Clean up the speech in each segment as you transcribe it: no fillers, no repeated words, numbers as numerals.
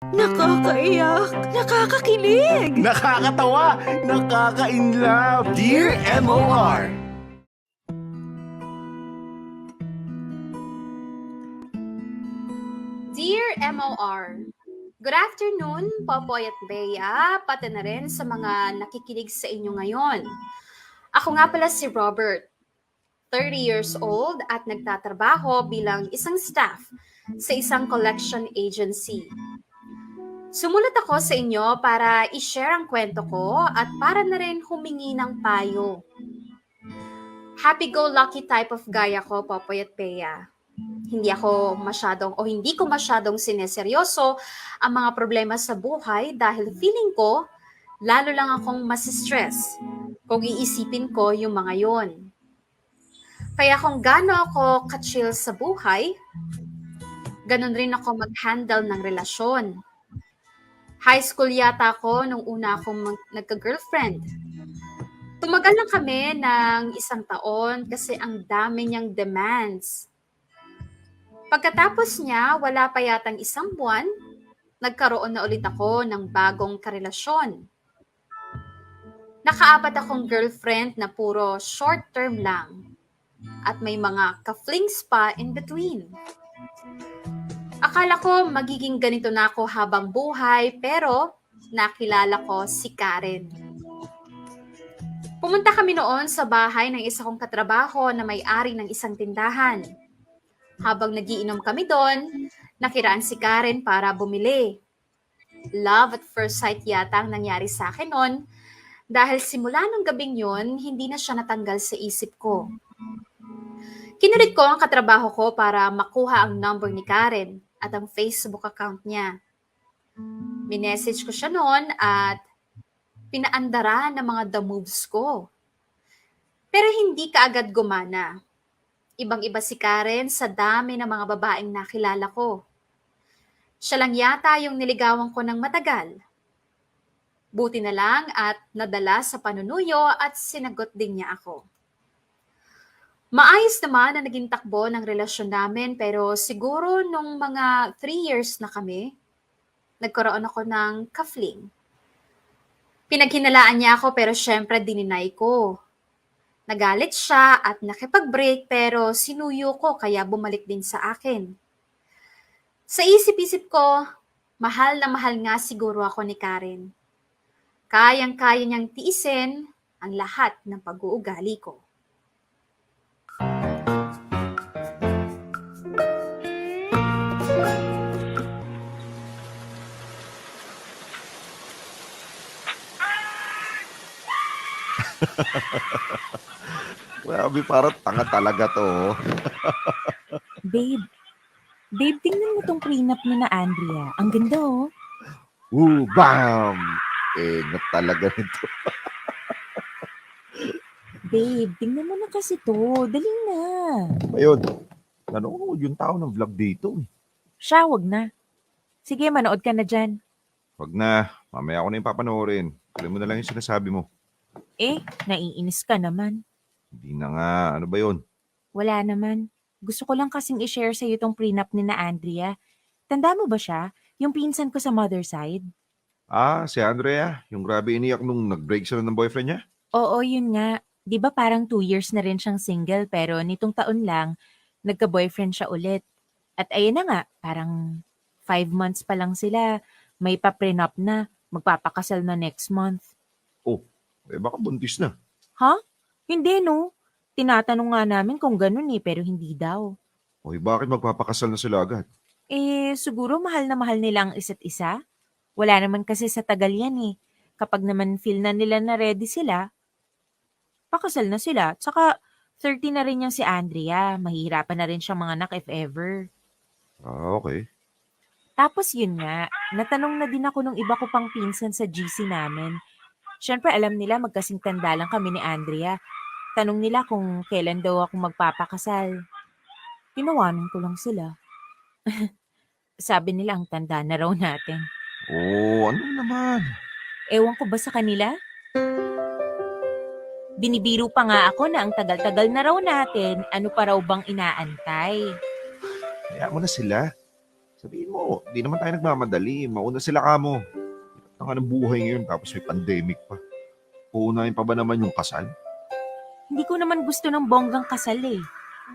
Nakakaiyak, nakakakilig. Nakakatawa, nakaka-inlove. Dear MOR. Dear MOR, good afternoon, Popoy at Bea, pati na rin sa mga nakikinig sa inyo ngayon. Ako nga pala si Robert, 30 years old at nagtatrabaho bilang isang staff sa isang collection agency. Sumulat ako sa inyo para i-share ang kwento ko at para na rin humingi ng payo. Happy-go-lucky type of guy ako, Popoy at Bea. Hindi ko masyadong sineseryoso ang mga problema sa buhay dahil feeling ko lalo lang akong masistress kung iisipin ko yung mga yon. Kaya kung gaano ako ka-chill sa buhay, ganun rin ako mag-handle ng relasyon. High school yata ako nung una akong nagka-girlfriend. Tumagal lang kami ng 1 taon kasi ang dami niyang demands. Pagkatapos niya, wala pa yatang 1 buwan, nagkaroon na ulit ako ng bagong karelasyon. Naka-4 akong girlfriend na puro short term lang at may mga ka-flings pa in between. Akala ko magiging ganito na ako habang buhay pero nakilala ko si Karen. Pumunta kami noon sa bahay ng isa kong katrabaho na may-ari ng isang tindahan. Habang nagiinom kami doon, nakiraan si Karen para bumili. Love at first sight yata ang nangyari sa akin noon dahil simula nung gabing yun, hindi na siya natanggal sa isip ko. Kinulit ko ang katrabaho ko para makuha ang number ni Karen at ang Facebook account niya. Minessage ko siya noon at pinaandara ng mga the moves ko. Pero hindi kaagad gumana. Ibang-iba si Karen sa dami ng mga babaeng nakilala ko. Siya lang yata yung niligawan ko ng matagal. Buti na lang at nadala sa panunuyo at sinagot din niya ako. Maayos naman na naging takbo ng relasyon namin pero siguro nung mga 3 years na kami, nagkaroon ako ng ka-fling. Pinaghinalaan niya ako pero syempre dininay ko. Nagalit siya at nakipag-break pero sinuyo ko kaya bumalik din sa akin. Sa isip-isip ko, mahal na mahal nga siguro ako ni Karen. Kayang-kaya niyang tiisin ang lahat ng pag-uugali ko. Grabe, parang tanga talaga to. Babe, babe, tingnan mo tong prenup ni na Andrea. Ang ganda oh. Bam! Na talaga nito. Babe, tingnan mo na kasi to. Dali na. Ayun, nanonood yung tao ng vlog dito. Siya, wag na. Sige, manood ka na dyan. Wag na, mamaya ako na yung papanoorin. Tuloy mo na lang yung sinasabi mo. Naiinis ka naman. Hindi na nga, ano ba yun? Wala naman. Gusto ko lang kasing i-share sa'yo tong prenup ni na Andrea. Tanda mo ba siya? Yung pinsan ko sa mother side? Si Andrea, yung grabe iniyak nung nag-break sila ng boyfriend niya. Oo, yun nga. Di ba parang 2 years na rin siyang single pero nitong taon lang, nagka-boyfriend siya ulit. At ayun na nga, parang 5 months pa lang sila. May pa-prenup na. Magpapakasal na next month. Baka buntis na. Ha? Hindi no. Tinatanong nga namin kung ganun pero hindi daw. Bakit magpapakasal na sila agad? Siguro mahal na mahal nila ang isa't isa. Wala naman kasi sa tagal yan Kapag naman feel na nila na ready sila, pakasal na sila. Tsaka 30 na rin yung si Andrea. Mahihirapan na rin siyang manganak if ever. Okay. Tapos yun nga, natanong na din ako nung iba ko pang pinsan sa GC namin. Siyempre alam nila magkasing tanda lang kami ni Andrea. Tanong nila kung kailan daw ako magpapakasal. Tinawanan ko lang sila. Sabi nila ang tanda na raw natin. Ano naman? Ewan ko ba sa kanila? Binibiro pa nga ako na ang tagal-tagal na raw natin, ano pa raw bang inaantay. Kaya mo na sila. Sabihin mo, di naman tayo nagmamadali. Mauna sila kamo. Ang nga ng buhay ngayon tapos may pandemic pa. Uunahin pa ba naman yung kasal? Hindi ko naman gusto ng bonggang kasal eh.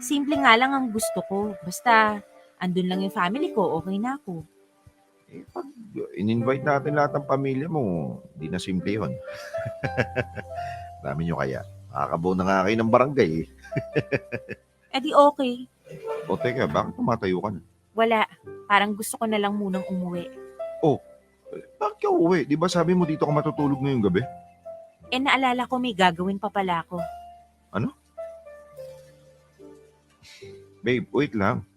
Simple nga lang ang gusto ko. Basta, andun lang yung family ko, okay na ako. Eh, pag in-invite natin lahat ng pamilya mo, di na simple yun. Dami nyo kaya. Makakabaw na nga kayo ng barangay eh. Eh di okay. O teka, bakit tumatayo ka na? Wala. Parang gusto ko na lang munang umuwi. Bakit ka uwi? Di ba sabi mo dito ka matutulog ngayong gabi? Eh naalala ko may gagawin pa pala ako. Babe, wait lang.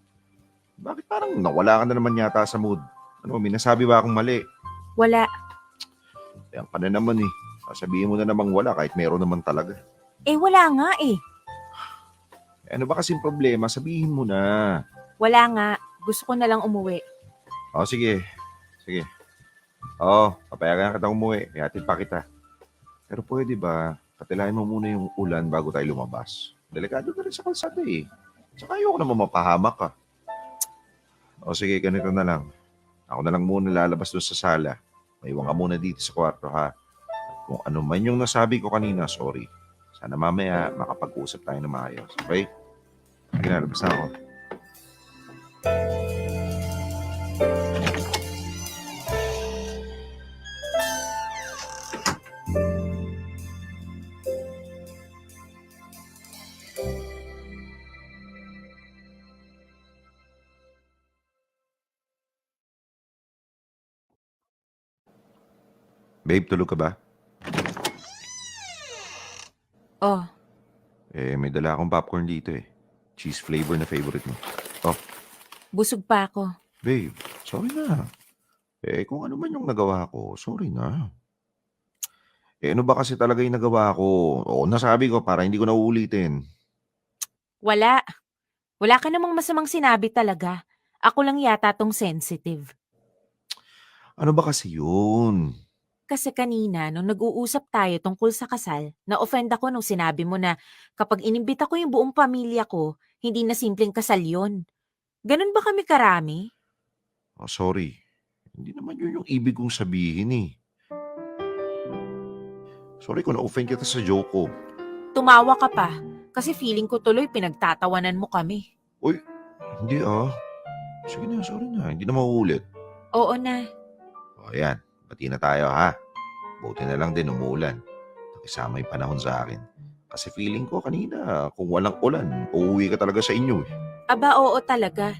Bakit parang nawala ka na naman yata sa mood? Ano, may nasabi ba akong mali? Wala. Yan ka na naman eh. Sasabihin mo na namang wala kahit meron naman talaga. Eh wala nga eh. Ano ba kasing problema? Sabihin mo na. Wala nga. Gusto ko na lang umuwi. O sige. Sige. Oo, papayagan kita umuwi. Ihatid pa kita. Pero pwede ba, katilahin mo muna yung ulan bago tayo lumabas? Delikado ka rin sa kalsada eh. Saka ayoko naman mapahamak ka. O sige, ganito na lang. Ako na lang muna lalabas doon sa sala. Maiwan ka muna dito sa kwarto ha. At kung ano man yung nasabi ko kanina, sorry. Sana mamaya makapag-usap tayo na maayos. Okay? Sige na, labas na ako. Babe, tulog ka ba? Oh, May dala akong popcorn dito eh. Cheese flavor na favorite mo. busog pa ako. Babe, sorry na. Kung ano man yung nagawa ko, sorry na. Ano ba kasi talaga yung nagawa ko? O, nasabi ko para hindi ko na uulitin. Wala. Wala ka namang masamang sinabi talaga. Ako lang yata tong sensitive. Ano ba kasi yun? Kasi kanina, nung nag-uusap tayo tungkol sa kasal, na-offend ako nung sinabi mo na kapag inimbita ko yung buong pamilya ko, hindi na simpleng kasal yun. Ganun ba kami karami? Oh, sorry. Hindi naman yun yung ibig kong sabihin eh. Sorry kung na-offend kita sa joke ko. Tumawa ka pa, kasi feeling ko tuloy pinagtatawanan mo kami. Uy, hindi ah. Sige na, sorry na. Hindi na mauulit. Oo na. O, ayan. Bati na tayo ha. Buti na lang din umuulan. Nakisama yung panahon sa akin. Kasi feeling ko kanina, kung walang ulan, uuwi ka talaga sa inyo eh. Aba, oo talaga.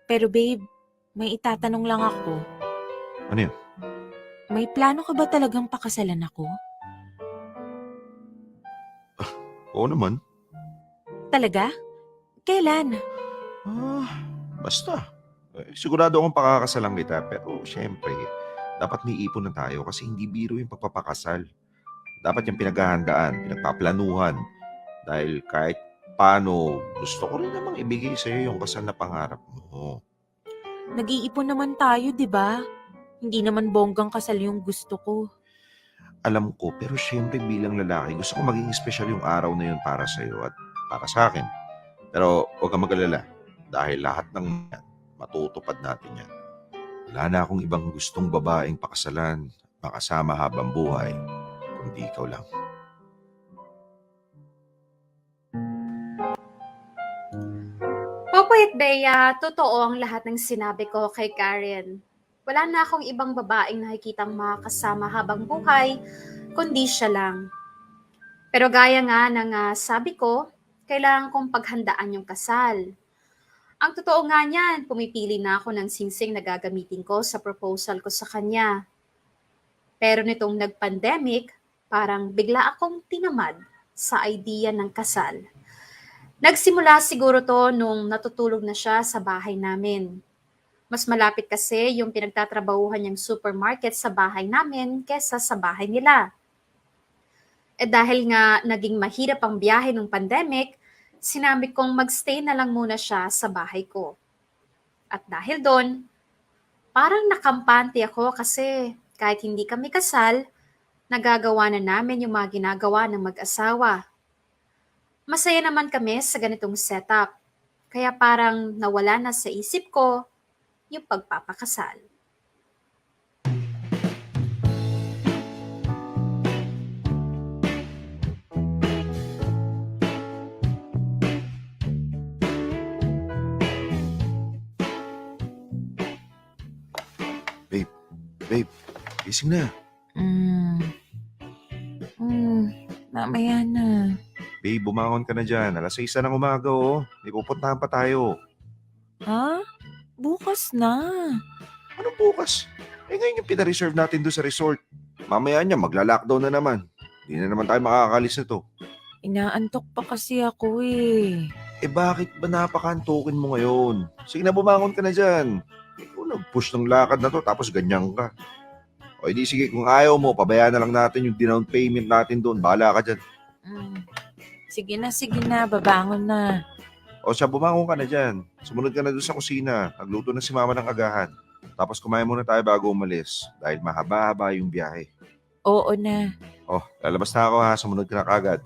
Pero babe, may itatanong lang ako. Ano yun? May plano ka ba talagang pakasalan ako? Oo naman. Talaga? Kailan? Basta. Sigurado akong pakakasalan kita. Pero syempre, dapat may ipon na tayo kasi hindi biro yung pagpapakasal. Dapat yung pinaghahandaan, pinagpaplanuhan. Dahil kahit paano, gusto ko rin namang ibigay sa'yo yung kasal na pangarap mo. Nag-iipon naman tayo, di ba? Hindi naman bonggang kasal yung gusto ko. Alam ko, pero syempre bilang lalaki, gusto ko maging special yung araw na yun para sa'yo at para sa akin. Pero huwag kang mag-alala dahil lahat ng yan, matutupad natin yan. Wala na akong ibang gustong babaeng pakasalan, makasama habang buhay, kundi ikaw lang. Papayat Bea, totoo ang lahat ng sinabi ko kay Karen. Wala na akong ibang babaeng nakikitang makakasama habang buhay, kundi siya lang. Pero gaya nga ng sabi ko, kailangan kong paghandaan yung kasal. Ang totoo nga niyan, pumipili na ako ng singsing na gagamitin ko sa proposal ko sa kanya. Pero nitong nag-pandemic, parang bigla akong tinamad sa idea ng kasal. Nagsimula siguro to nung natutulog na siya sa bahay namin. Mas malapit kasi yung pinagtatrabahuhan niyang supermarket sa bahay namin kesa sa bahay nila. Dahil nga naging mahirap ang biyahe ng pandemic, sinabi kong magstay na lang muna siya sa bahay ko. At dahil doon, parang nakampante ako kasi kahit hindi kami kasal, nagagawa na namin yung mga ginagawa ng mag-asawa. Masaya naman kami sa ganitong setup. Kaya parang nawala na sa isip ko yung pagpapakasal. Babe, gising na. Hmm. Mamaya na. Babe, bumangon ka na dyan. Alas 6 na ng umaga, oh. May pupuntahan pa tayo. Ha? Bukas na. Anong bukas? Ngayon yung pina-reserve natin doon sa resort. Mamaya niya, magla-lockdown na naman. Hindi na naman tayo makakalis na to. Inaantok pa kasi ako eh. Bakit ba napakantukin mo ngayon? Sige na, bumangon ka na dyan. Ikaw nag-push ng lakad na to, tapos ganyan ka. O edi sige, kung ayaw mo, pabayaan na lang natin yung down payment natin doon. Bahala ka dyan. Sige na, babangon na. O siya, bumangon ka na dyan. Sumunod ka na doon sa kusina. Nagluto na si mama ng agahan. Tapos kumain muna tayo bago umalis. Dahil mahaba-haba yung biyahe. Oo na. Lalabas na ako ha. Sumunod ka na kagad.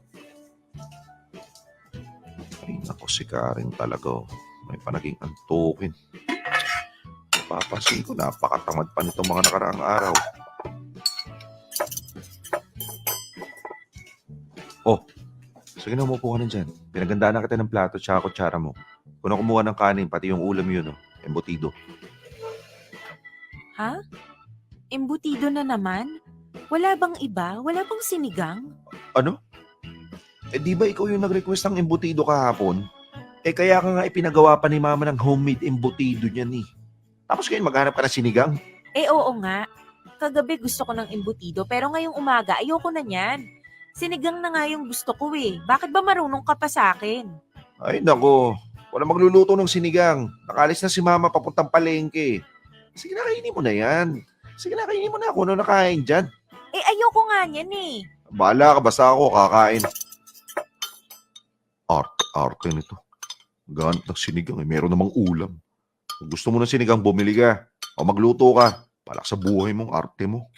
Ay, nako si Karen talaga. May panaging antukin. Papasin ko, napakatamad pa nitong mga nakaraang araw. Sige na, umupo ka na dyan. Pinagandaan na kita ng plato tsaka kutsara mo. Kung kumuha ng kanin, pati yung ulam yun, embutido. Ha? Embutido na naman? Wala bang iba? Wala bang sinigang? Ano? Di ba ikaw yung nag-request ng embutido kahapon? Kaya ka nga ipinagawa pa ni mama ng homemade embutido niyan eh. Tapos ngayon maghanap ka ng sinigang? Oo nga. Kagabi gusto ko ng embutido pero ngayong umaga ayoko na niyan. Sinigang na nga yung gusto ko eh. Bakit ba marunong ka pa sa akin? Ay nako, wala magluluto ng sinigang. Nakalis na si mama papuntang palengke. Sige na, kainin mo na yan. Sige na, kainin mo na ako. Ano nakain dyan? Ayoko nga niyan eh. Bahala ka, basta ako kakain. Arte nito. Ganit ng sinigang meron namang ulam. Kung gusto mo ng sinigang, bumili ka. O magluto ka. Palak sa buhay mong arte mo.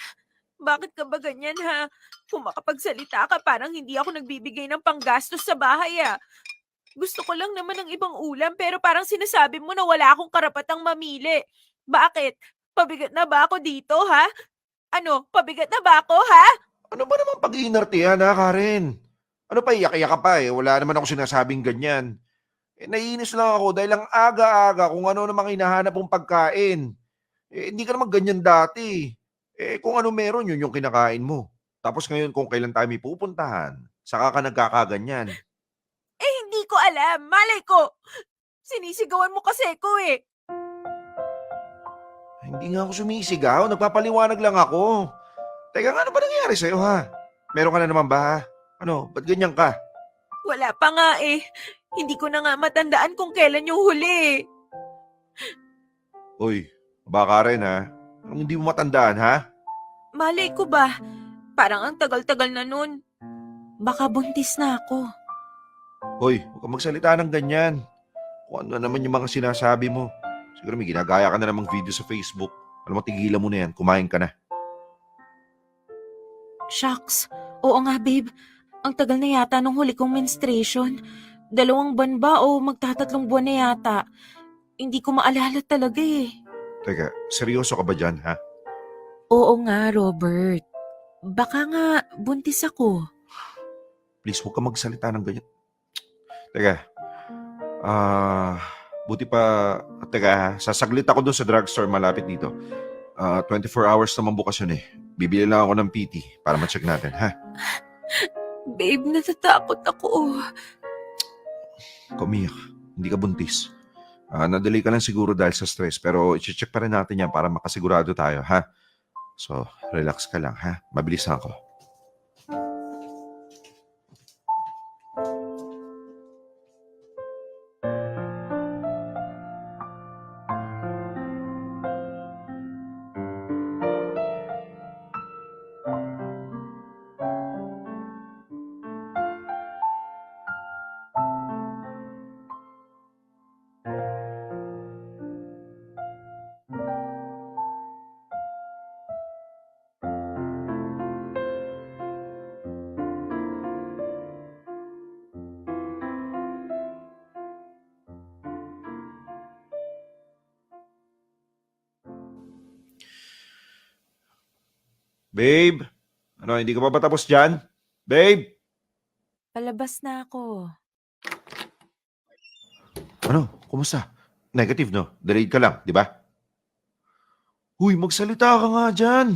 Bakit ka ba ganyan ha? Kung makapagsalita ka, parang hindi ako nagbibigay ng panggastos sa bahay ah. Gusto ko lang naman ng ibang ulam pero parang sinasabi mo na wala akong karapatang mamili. Bakit? Pabigat na ba ako dito ha? Ano? Pabigat na ba ako ha? Ano ba naman pag-iinartihan ha, Karen? Ano pa, iyak-iyak ka pa eh. Wala naman ako sinasabing ganyan. Naiinis lang ako dahil ang aga-aga kung ano namang hinahanap mong pagkain. Hindi ka naman ganyan dati. Kung ano meron, yun yung kinakain mo. Tapos ngayon kung kailan tayo may pupuntahan, saka ka nagkakaganyan. Hindi ko alam. Malay ko. Sinisigawan mo kasi ko eh. Hindi nga ako sumisigaw, nagpapaliwanag lang ako. Teka nga, ano ba nangyayari sa'yo ha? Meron ka na naman ba ha? Ano, ba't ganyan ka? Wala pa nga eh. Hindi ko na nga matandaan kung kailan yung huli eh. Uy, baka rin ha? Anong hindi mo matandaan ha? Malay ko ba? Parang ang tagal-tagal na nun. Baka buntis na ako. Hoy, huwag kang magsalita ng ganyan. Kung ano naman yung mga sinasabi mo. Siguro may ginagaya ka na namang video sa Facebook. Alam mo, tigilan mo na yan. Kumain ka na. Shucks. Oo nga babe. Ang tagal na yata nung huli kong menstruation. 2 buwan ba o magtatatlong buwan na yata. Hindi ko maalala talaga eh. Teka, seryoso ka ba dyan ha? Oo nga Robert. Baka nga buntis ako. Please, huwag kang magsalita ng ganyan. Teka, buti pa, teka ha, sasaglit ako doon sa drugstore malapit dito. 24 hours naman bukas yun eh. Bibili lang ako ng PT para ma-check natin, ha? Babe, natatakot ako. Kumiyak, hindi ka buntis. Nadali ka lang siguro dahil sa stress, pero i-check pa rin natin yan para makasigurado tayo, ha? So, relax ka lang, ha? Mabilis na ako. Babe? Ano, hindi ka pa ba tapos dyan? Babe? Palabas na ako. Ano? Kumusta? Negative, no? Delayed ka lang, di ba? Huy, magsalita ka nga dyan.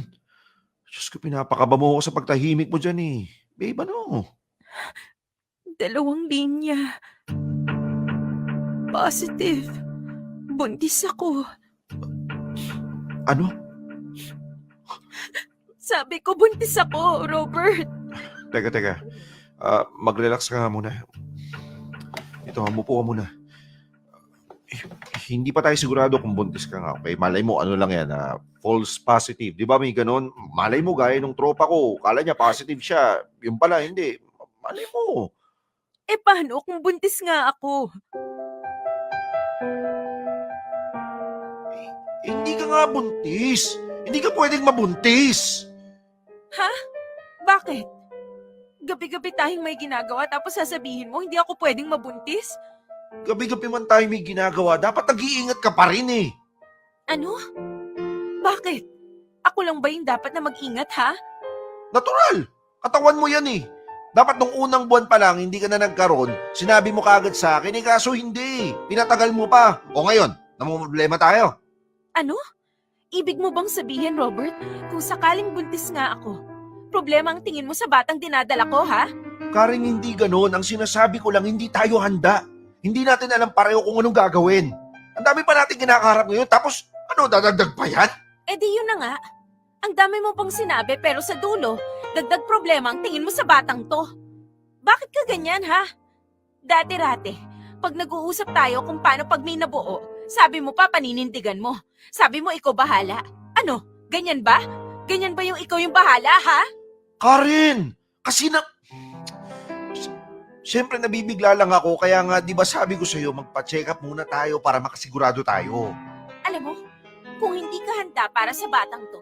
Diyos ko, pinapakaba mo ako sa pagtahimik mo dyan eh. Babe, ano? 2 linya. Positive. Buntis ako. Ano? Sabi ko buntis ako, Robert. Teka. Mag-relax ka nga muna. Ito, umupo ka muna. Eh, hindi pa tayo sigurado kung buntis ka nga. Okay, malay mo, ano lang yan, false positive. Di ba may ganun? Malay mo, gaya nung tropa ko. Kala niya positive siya. Yung pala, hindi. Malay mo. Paano kung buntis nga ako? Hindi ka nga buntis. Hindi ka pwedeng mabuntis. Bakit? Gabi-gabi tayong may ginagawa tapos sasabihin mo hindi ako pwedeng mabuntis? Gabi-gabi man tayo may ginagawa, dapat nag-iingat ka pa rin eh. Ano? Bakit? Ako lang ba yung dapat na mag-ingat, ha? Natural. Katawan mo yan eh. Dapat nung unang buwan pa lang, hindi ka na nagkaroon, sinabi mo kaagad sa akin, kaso hindi. Pinatagal mo pa. O ngayon, namumroblema tayo. Ano? Ibig mo bang sabihin, Robert, kung sakaling buntis nga ako, problema ang tingin mo sa batang dinadala ko, ha? Karing hindi ganon. Ang sinasabi ko lang, hindi tayo handa. Hindi natin alam pareho kung anong gagawin. Ang dami pa natin kinakaharap ngayon, tapos ano, dadagdag pa yan? Di yun na nga. Ang dami mo pang sinabi pero sa dulo, dagdag problema ang tingin mo sa batang to. Bakit ka ganyan, ha? Dati-rate, pag nag-uusap tayo kung paano pag may nabuo, sabi mo pa paninindigan mo. Sabi mo ikaw bahala. Ano, ganyan ba? Ganyan ba yung ikaw yung bahala, ha? Karen! Kasi na... Siyempre nabibigla lang ako, kaya nga di ba sabi ko sa'yo, magpa-check up muna tayo para makasigurado tayo. Alam mo, kung hindi ka handa para sa batang to,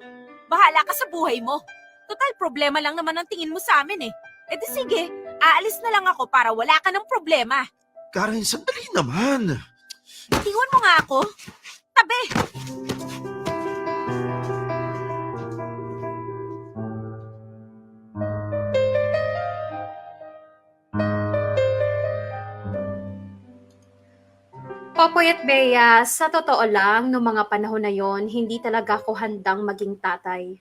bahala ka sa buhay mo. Total, problema lang naman ang tingin mo sa amin eh. Di sige, aalis na lang ako para wala ka ng problema. Karen, sandali naman. Tingnan mo nga ako. Tabi! Popoy at Bea, sa totoo lang, noong mga panahon na yon, hindi talaga ako handang maging tatay.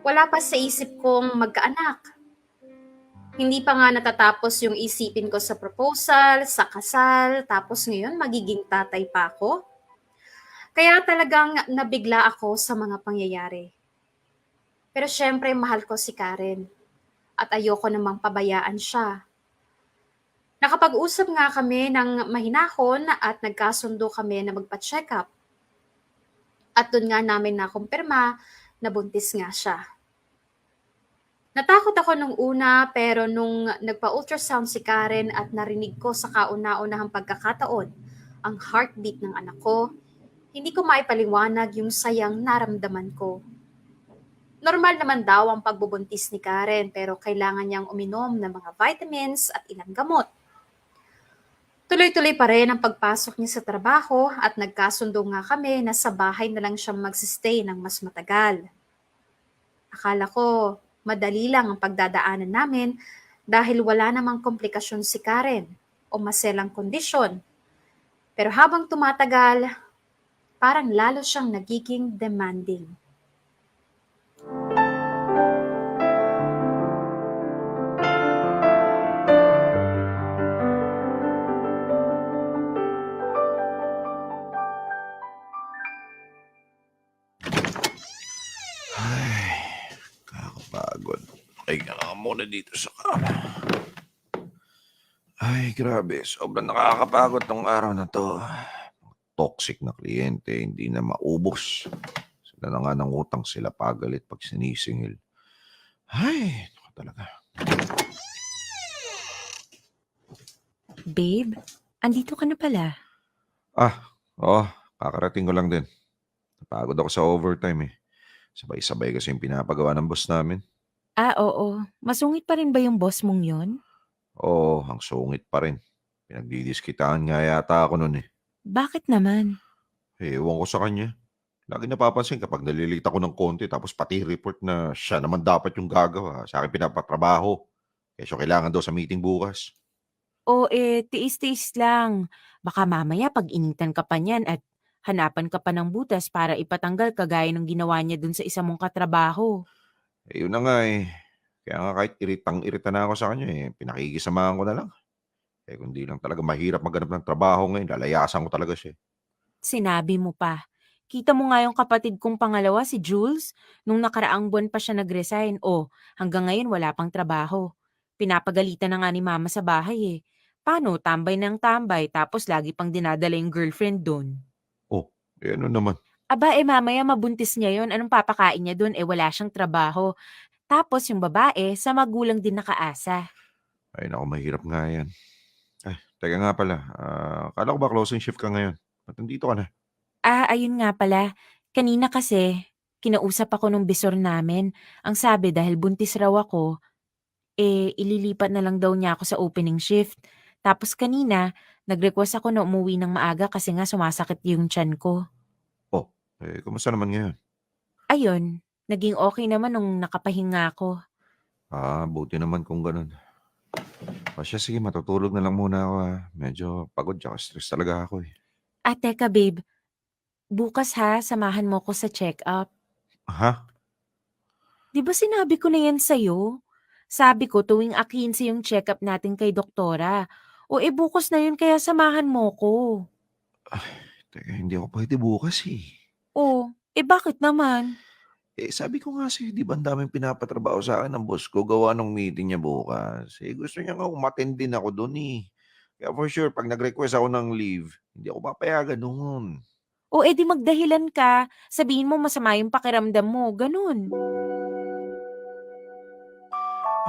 Wala pa sa isip kong magkaanak. Hindi pa nga natatapos yung isipin ko sa proposal, sa kasal, tapos ngayon magiging tatay pa ako. Kaya talagang nabigla ako sa mga pangyayari. Pero syempre mahal ko si Karen at ayoko namang pabayaan siya. Nakapag-usap nga kami ng mahinahon at nagkasundo kami na magpa-check up. At doon nga namin nakumpirma na buntis nga siya. Natakot ako nung una pero nung nagpa-ultrasound si Karen at narinig ko sa kauna-unahang pagkakataon ang heartbeat ng anak ko, hindi ko maipaliwanag yung sayang naramdaman ko. Normal naman daw ang pagbubuntis ni Karen pero kailangan niyang uminom ng mga vitamins at ilang gamot. Tuloy-tuloy pa rin ang pagpasok niya sa trabaho at nagkasundo nga kami na sa bahay na lang siyang magsistay ng mas matagal. Akala ko madali lang ang pagdadaanan namin dahil wala namang komplikasyon si Karen o maselang kondisyon. Pero habang tumatagal, parang lalo siyang nagiging demanding. Ay, kakapagod. Ay, nga muna dito sa kama. Ay, grabe. Sobrang nakakapagod tong araw na to. Toxic na kliyente, hindi na maubos. Sila na nga ng utang, sila pagalit pag sinisingil. Ay, naku talaga. Babe, andito ka na pala. Kakarating ko lang din. Napagod ako sa overtime eh. Sabay-sabay kasi yung pinapagawa ng boss namin. Oo. Masungit pa rin ba yung boss mong yon? Oo, ang sungit pa rin. Pinagdidiskitaan nga yata ako nun eh. Bakit naman? Ewan ko sa kanya. Lagi napapansin kapag nalilate ako ng konti tapos pati report na siya naman dapat yung gagawa. Sa akin pinapatrabaho. Kesyo kailangan daw sa meeting bukas. O tiis-tiis lang. Baka mamaya pag-initan ka pa niyan at hanapan ka pa ng butas para ipatanggal kagaya ng ginawa niya dun sa isa mong katrabaho. Eh, yun na nga eh. Kaya nga kahit iritang-irita na ako sa kanya eh, pinakikisamahan ko na lang. Eh, kung di lang talaga mahirap maghanap ng trabaho ngayon, lalayasan ko talaga siya. Sinabi mo pa. Kita mo nga yung kapatid kong pangalawa, si Jules, nung nakaraang buwan pa siya nag-resign. O, hanggang ngayon wala pang trabaho. Pinapagalitan na nga ni mama sa bahay eh. Paano? Tambay ng tambay tapos lagi pang dinadala yung girlfriend doon. Oh, eh ano naman? Aba mamaya mabuntis niya yon. Anong papakain niya doon? Wala siyang trabaho. Tapos yung babae, sa magulang din nakaasa. Ay naku, mahirap nga yan. Ay, teka nga pala. Kala ko ba closing shift ka ngayon? Ba't nandito ka na? Ayun nga pala. Kanina kasi, kinausap ako nung bisor namin. Ang sabi dahil buntis raw ako, ililipat na lang daw niya ako sa opening shift. Tapos kanina, nag-request ako na umuwi ng maaga kasi nga sumasakit yung tiyan ko. Oh, eh, kumusta naman ngayon? Ayun, naging okay naman nung nakapahinga ako. Buti naman kung ganun. O siya, sige, matutulog na lang muna ako. Medyo pagod tsaka stress talaga ako eh. Teka babe, bukas ha, samahan mo ko sa check-up. Ha? Di ba sinabi ko na yan sa'yo? Sabi ko tuwing 15 yung check-up natin kay doktora. O bukas na yun kaya samahan mo ko. Teka, hindi ako pwede bukas eh. O, bakit naman? Eh, sabi ko nga sa'yo, di ba ang daming pinapatrabaho sa akin ng boss ko gawa ng meeting niya bukas. Eh, gusto niya nga umattend din ako doon eh. Kaya for sure, pag nag-request ako ng leave, hindi ako papayagan noon. O di magdahilan ka. Sabihin mo masama yung pakiramdam mo. Ganun.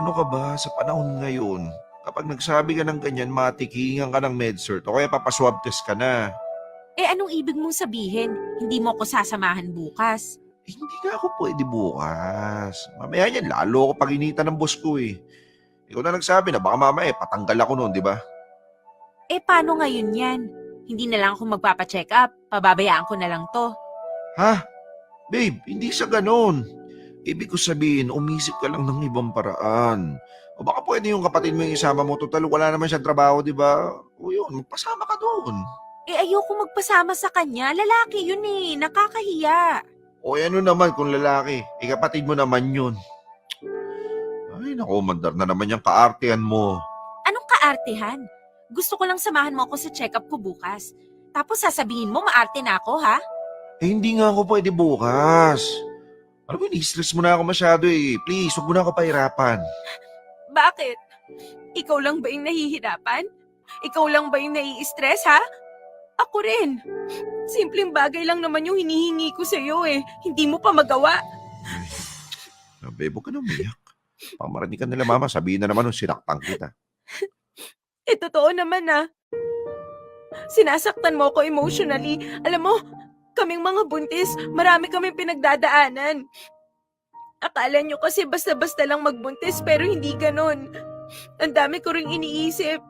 Ano ka ba, sa panahon ngayon, kapag nagsabi ka ng ganyan, matikingan ka ng MedCert o kaya papaswab test ka na. Anong ibig mong sabihin? Hindi mo ko sasamahan bukas. Eh, hindi nga ako pwede bukas. Mamaya yan, lalo ako pag-initan ng boss ko eh. Ikaw na nagsabi na baka mamaya patanggal ako noon, di ba? Paano ngayon yan? Hindi na lang ako magpapacheck up. Pababayaan ko na lang to. Ha? Babe, hindi sa ganon. Ibig ko sabihin, umisip ka lang ng ibang paraan. O baka pwede yung kapatid mo yung isama mo. Total, wala naman siyang trabaho, di ba? O yun, magpasama ka doon. Ayoko magpasama sa kanya. Lalaki yun nakakahiya. O ano naman kung lalaki, kapatid mo naman yun. Ay, naku, mandar na naman yung kaartehan mo. Anong kaartehan? Gusto ko lang samahan mo ako sa check-up ko bukas. Tapos sasabihin mo maarte na ako, ha? Eh, hindi nga ako pwede bukas. Alam mo, ini-stress mo na ako masyado eh. Please, huwag mo na ako pahirapan. Bakit? Ikaw lang ba yung nahihirapan? Ikaw lang ba yung nai-stress, ha? Ako rin. Simpleng bagay lang naman yung hinihingi ko sa'yo Hindi mo pa magawa. Babe, huwag ka na umiyak. Pamarating ka nila mama, sabihin na naman nung sinaktan kita. Totoo naman Sinasaktan mo ko emotionally. Alam mo, kaming mga buntis, marami kaming pinagdadaanan. Akala nyo kasi basta-basta lang magbuntis pero hindi ganon. Ang dami ko ring iniisip.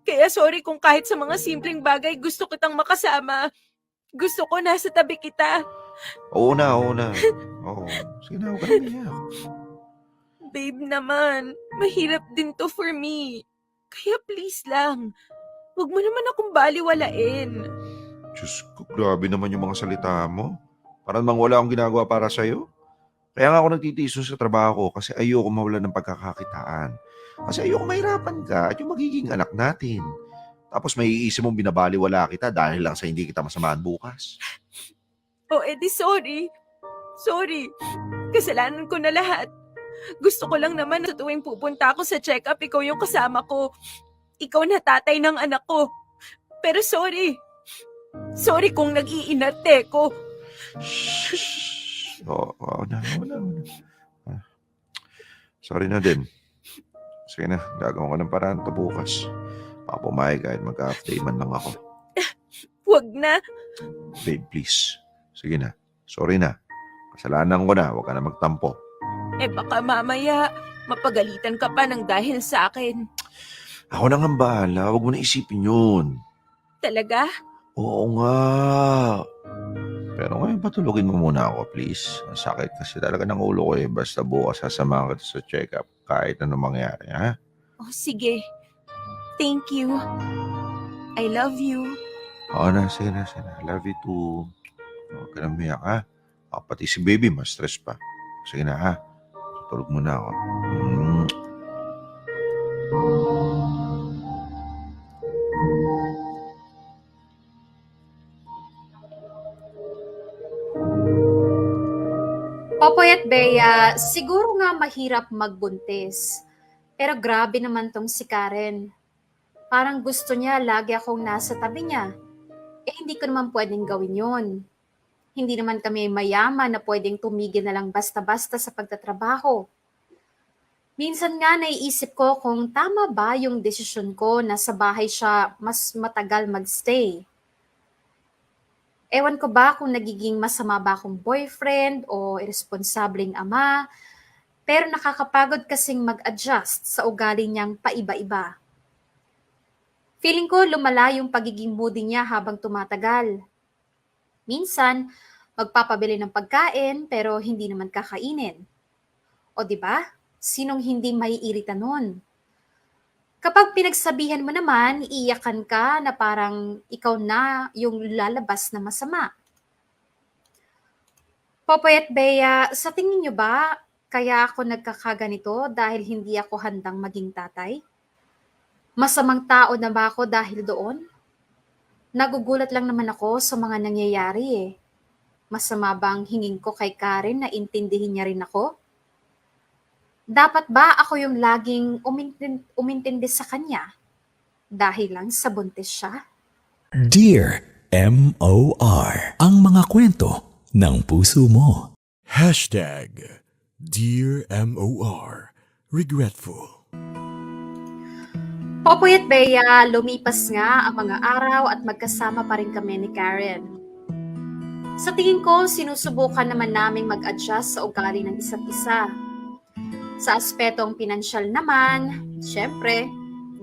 Kaya sorry kung kahit sa mga simpleng bagay gusto kitang makasama. Gusto ko nasa tabi kita. Oo na. Oo. Sige na, huwag ka na umiyak. Babe naman, mahirap din to for me. Kaya please lang, huwag mo naman akong baliwalain. Diyos ko, grabe naman yung mga salita mo. Parang namang wala akong ginagawa para sa'yo. Kaya nga ako nagtitiis sa trabaho ko kasi ayoko mawalan ng pagkakakitaan. Kasi ayoko mahirapan ka at yung magiging anak natin. Tapos may iisip mong binabaliwala kita dahil lang sa hindi kita masamahan bukas. Di sorry. Sorry. Kasalanan ko na lahat. Gusto ko lang naman na sa tuwing pupunta ako sa check-up, ikaw yung kasama ko. Ikaw na tatay ng anak ko. Pero sorry. Sorry kung nag-iinarte ko. Shhh. Wala. Sorry na din. Sige na, gagawa ko ng paraan to bukas. Baka pumayag kahit mag-half day man lang ako. Huwag na. Babe, please. Sige na. Sorry na. Kasalanan ko na. Huwag ka na magtampo. Baka mamaya, mapagalitan ka pa ng dahil sa akin. Ako na nga bahala. Huwag mo na isipin yun. Talaga? Oo nga. Pero ngayon patulugin mo muna ako, please. Ang sakit kasi talaga ng ulo ko eh. Basta bukas sasamahan kita sa check-up kahit ano mangyari, ha? Oh, sige. Thank you. I love you. Oo na, sige na, sige na. Love you too. Huwag ka na umiyak, ha? Pati si baby, mas stress pa. Sige na, ha? Tulog muna ako. Mm. Popoy at Bea, siguro nga mahirap magbuntis. Pero grabe naman tong si Karen. Parang gusto niya lagi akong nasa tabi niya. Hindi ko naman pwedeng gawin yon. Hindi naman kami mayaman na pwedeng tumigil na lang basta-basta sa pagtatrabaho. Minsan nga naiisip ko kung tama ba yung desisyon ko na sa bahay siya mas matagal magstay. Ewan ko ba kung nagiging masama ba akong boyfriend o irresponsableng ama, pero nakakapagod kasing mag-adjust sa ugali niyang paiba-iba. Feeling ko lumala yung pagiging moody niya habang tumatagal. Minsan, magpapabili ng pagkain pero hindi naman kakainin. O di ba? Sinong hindi maiirita nun? Kapag pinagsabihan mo naman, iiyakan ka na parang ikaw na yung lalabas na masama. Popoy at Bea, sa tingin niyo ba kaya ako nagkakaganito dahil hindi ako handang maging tatay? Masamang tao na ba ako dahil doon? Nagugulat lang naman ako sa mga nangyayari eh. Masama bang hingin ko kay Karen na intindihin niya rin ako? Dapat ba ako yung laging umintindi sa kanya dahil lang sa buntis siya? Dear M.O.R. Ang mga kwento ng puso mo. Dear M.O.R. Regretful. Popoy at Bea, lumipas nga ang mga araw at magkasama pa rin kami ni Karen. Sa tingin ko, sinusubukan naman naming mag-adjust sa ugali ng isa't isa. Sa aspetong pinansyal naman, syempre,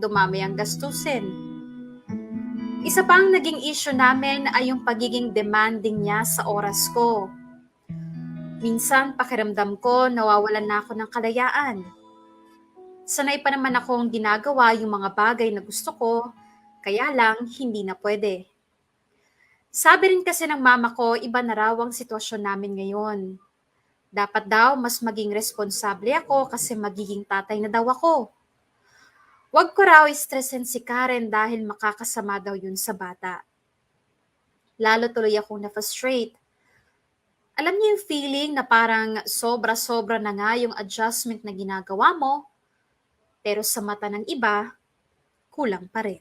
dumami ang gastusin. Isa pang naging issue namin ay yung pagiging demanding niya sa oras ko. Minsan, pakiramdam ko, nawawalan na ako ng kalayaan. Sanay pa naman akong ginagawa yung mga bagay na gusto ko, kaya lang hindi na pwede. Sabi rin kasi ng mama ko, iba na raw ang sitwasyon namin ngayon. Dapat daw mas maging responsable ako kasi magiging tatay na daw ako. Huwag ko raw stressin si Karen dahil makakasama daw yun sa bata. Lalo tuloy akong na-frustrate. Alam niyo yung feeling na parang sobra-sobra na nga yung adjustment na ginagawa mo, pero sa mata ng iba, kulang pa rin.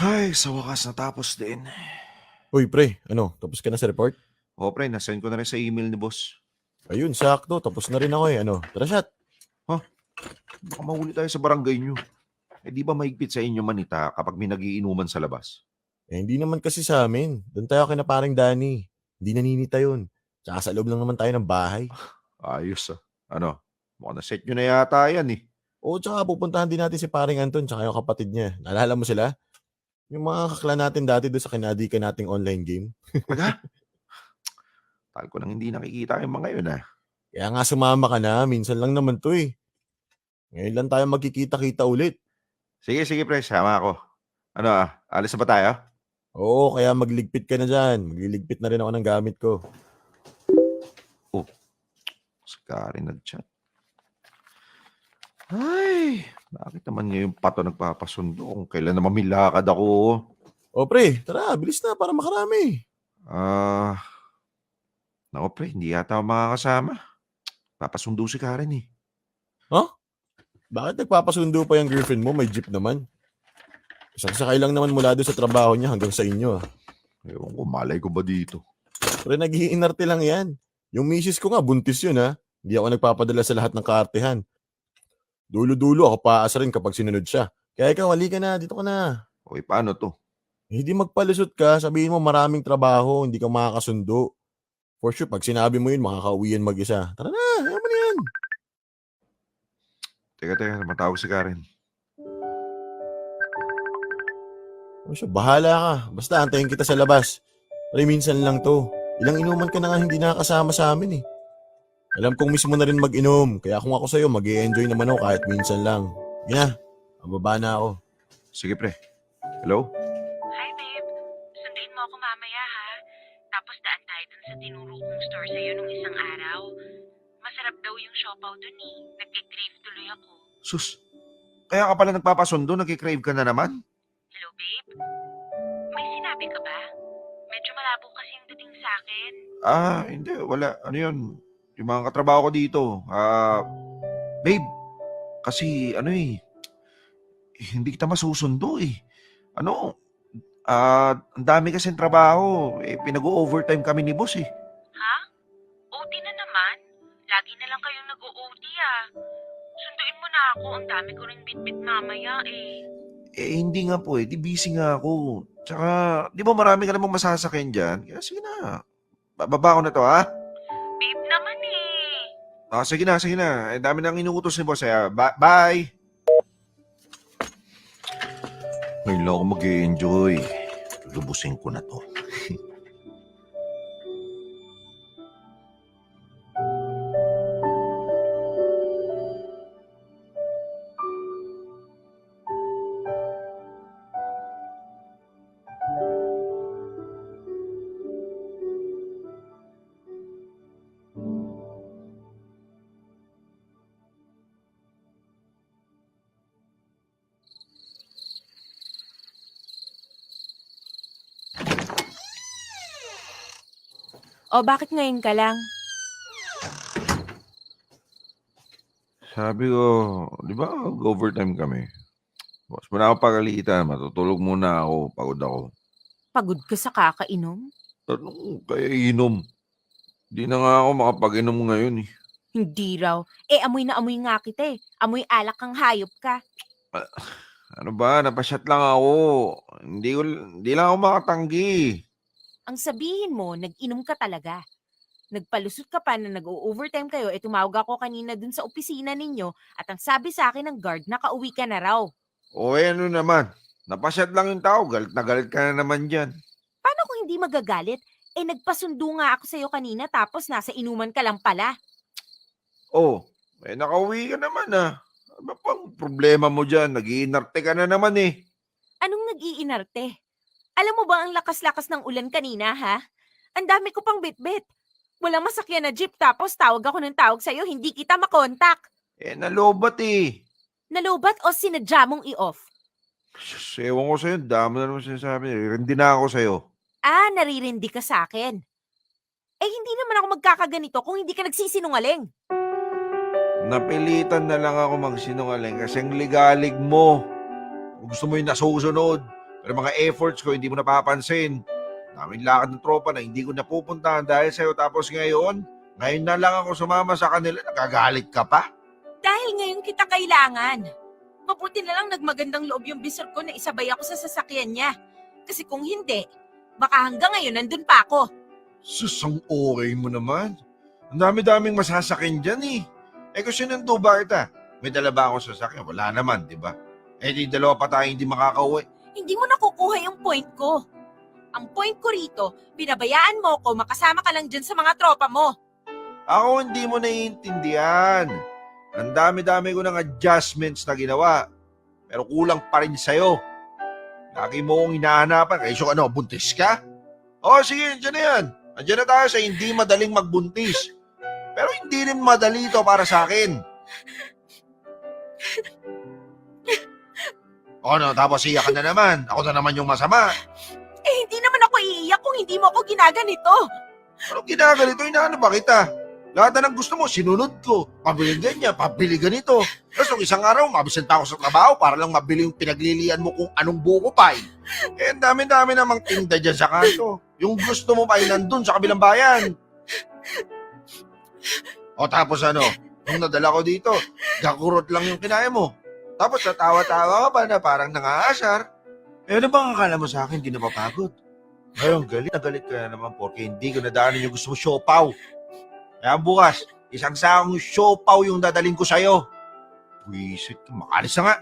Ay, sa wakas natapos din. Uy, pre, tapos ka na sa report? O pre, nasend ko na rin sa email ni boss. Ayun, sakto, tapos na rin ako eh. Tara shot. Baka mahuli tayo sa barangay nyo. Di ba mahigpit sa inyo manita kapag may nagiinuman sa labas? Hindi naman kasi sa amin. Doon tayo kina paring Danny. Hindi naninita yun. Tsaka sa loob lang naman tayo ng bahay. Ayos ah. Mukhang na-set nyo na yata yan eh. Oo, tsaka pupuntahan din natin si paring Anton tsaka yung kapatid niya. Naalala mo sila? Yung mga kakla natin dati doon sa kinadika nating online game. Taga? Tal ko nang hindi nakikita yung mga yun ah. Kaya nga sumama ka na, minsan lang naman to eh. Ngayon lang tayo magkikita-kita ulit. Sige, pre, sama ako. Alis na ba tayo? Oo, kaya magligpit ka na dyan. Magliligpit na rin ako ng gamit ko. Si Karen nag-chat. Ay, bakit naman ngayon pa ito nagpapasundo kung kailan naman may lakad ako? O pre, tara, bilis na para makarami. Nako pre, hindi yata ako makakasama. Papasundo si Karen eh. Huh? Bakit nagpapasundo pa yung girlfriend mo? May jeep naman. Isang sakay lang naman mula doon sa trabaho niya hanggang sa inyo. Ewan ko, malay ko ba dito? Pero nag-iinarte lang yan. Yung misis ko nga, buntis yun ha. Hindi ako nagpapadala sa lahat ng kaartehan. Dulo-dulo ako paasa rin kapag sinunod siya. Kaya ikaw, halika na, dito ka na. Okay, paano to? Hindi magpalusot ka, sabihin mo maraming trabaho, hindi ka makakasundo. For sure, pag sinabi mo yun, makakauwi yan mag-isa. Tara na, ayaw mo na yan. Teka, matawag si Karen. O siya, bahala ka. Basta antayin kita sa labas. Pero minsan lang to. Ilang inuman ka na nga hindi nakakasama sa amin eh. Alam kong miss mo na rin mag-inom. Kaya kung ako sa'yo, mag-i-enjoy naman ako kahit minsan lang. Sige na, mababa na ako. Sige, pre. Hello? Hi, babe. Sunduin mo ako mamaya, ha? Tapos daan tayo dun sa tinuro kong store sa'yo nung isang araw. Masarap daw yung siopaw dun eh. Nagkikrave tuloy ako. Sus, kaya ka pala nagpapasundo, nagkikrave ka na naman? Hello, babe? May sinabi ka ba? Medyo malabo kasi yung dating sa akin. Hindi, wala. Ano yun? Yung mga katrabaho ko dito. Babe, kasi hindi kita masusundo eh. Ang dami kasing trabaho. Pinag-o-overtime kami ni boss eh. Ha? OT na naman? Lagi na lang kayong nag-o-OT ah. Sunduin mo na ako. Ang dami ko rin bit-bit mamaya eh. Hindi nga po eh. Di busy nga ako. Tsaka, di ba marami ka namang masasakyan dyan? Kaya sige na. Bababa ko na to, ha? Babe naman eh. Sige na. Dami nang inuutos ni boss. Bye! Ngayon lang ako mag-enjoy. Lubusin ko na to. O bakit ngayon ka lang? Sabi ko, di ba overtime kami? Boss mo na ako pagalitan. Matutulog muna ako. Pagod ako. Pagod ka sa kakainom? Ano kaya inom? Di na nga ako makapag-inom ngayon eh. Hindi raw. Amoy na amoy nga kita eh. Amoy alak kang hayop ka. Ano ba? Napasyat lang ako. Hindi lang ako makatanggi. Ang sabihin mo, nag-inom ka talaga. Nagpalusot ka pa na nag-o-overtime kayo, tumawag ako kanina dun sa opisina ninyo at ang sabi sa akin ng guard, nakauwi ka na raw. Ano naman? Napasyat lang yung tao. Galit na galit ka na naman dyan. Paano kung hindi magagalit? Nagpasundo nga ako sa'yo kanina tapos nasa inuman ka lang pala. Nakauwi ka naman ah. Ano pang problema mo dyan? Nag-iinarte ka na naman eh. Anong nag-iinarte? Alam mo ba ang lakas-lakas ng ulan kanina, ha? Ang dami ko pang bitbit. Walang masakyan na jeep tapos tawag ako ng tawag sa'yo, hindi kita makontak. Nalobat eh. Nalobat o sinadya mong i-off? Ewan ko sa'yo. Dami na naman sinasabi. Hindi na ako sa'yo. Naririndi ka sa akin. Hindi naman ako magkakaganito kung hindi ka nagsisinungaling. Napilitan na lang ako magsinungaling kasi ang ligalig mo. Gusto mo yung nasusunod. Pero mga efforts ko, hindi mo napapansin. Daming lakad ng tropa na hindi ko napupuntahan dahil sa'yo. Tapos ngayon na lang ako sumama sa kanila. Nagagalit ka pa? Dahil ngayon kita kailangan. Mabuti na lang nagmagandang loob yung bisor ko na isabay ako sa sasakyan niya. Kasi kung hindi, baka hanggang ngayon nandun pa ako. Susang okay mo naman. Ang dami-daming masasakyan dyan eh. Kung sinundo ba kita? May dala ba akong sasakyan? Wala naman, di ba? Di dalawa pa tayo hindi makakauwi. Hindi mo nakukuha yung point ko. Ang point ko rito, pinabayaan mo ko, makasama ka lang dyan sa mga tropa mo. Ako hindi mo naiintindihan. Ang dami-dami ko ng adjustments na ginawa. Pero kulang pa rin sa'yo. Lagi mo kong hinahanapan. Kaya buntis ka? Sige, andyan na yan. Andyan na tayo sa hindi madaling magbuntis. Pero hindi rin madali ito para sa akin. Tapos iyak ka na naman. Ako na naman yung masama. Hindi naman ako iiyak kung hindi mo ako ginaganito. Ano ginaganito? Inaano ba kita? Lahat na ng gusto mo, sinunod ko. Pabili ganyan, pabili ganito. Tapos nung isang araw, mabisenta ako sa trabaho para lang mabili yung pinaglilian mo kung anong buko pa. Eh, ang dami-dami namang tinda dyan sa kanto. Yung gusto mo pa ay nandun sa kabilang bayan. O tapos ano, nung nadala ko dito, gakurot lang yung kinaya mo. Tapos natawa-tawa ka pa na parang nangaasar. Eh, ano bang akala mo sa akin, di napapagod? Ngayon, galit na galit ka na naman porque hindi ko nadaanan yung gusto mo siopaw. Kaya bukas, isang sakong siopaw yung dadaling ko sa'yo. Buisit ka, makalis na nga.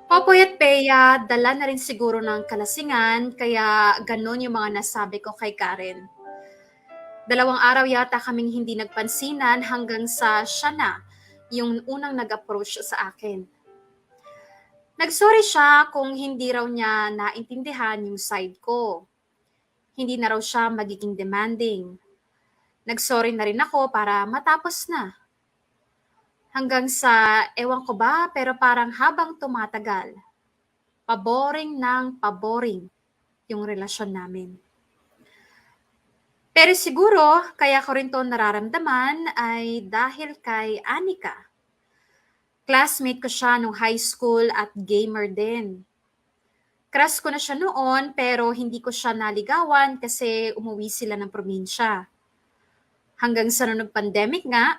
Popoy at Peya, dala na rin siguro ng kalasingan, kaya ganun yung mga nasabi ko kay Karen. 2 araw yata kaming hindi nagpansinan hanggang sa siya na yung unang nag-approach sa akin. Nagsorry siya kung hindi raw niya naintindihan yung side ko. Hindi na raw siya magiging demanding. Nagsorry na rin ako para matapos na. Hanggang sa, ewan ko ba, pero parang habang tumatagal, paboring ng paboring yung relasyon namin. Pero siguro, kaya ko rin to nararamdaman ay dahil kay Anika. Classmate ko siya nung high school at gamer din. Crush ko na siya noon pero hindi ko siya naligawan kasi umuwi sila ng probinsya. Hanggang sa nung pandemic nga,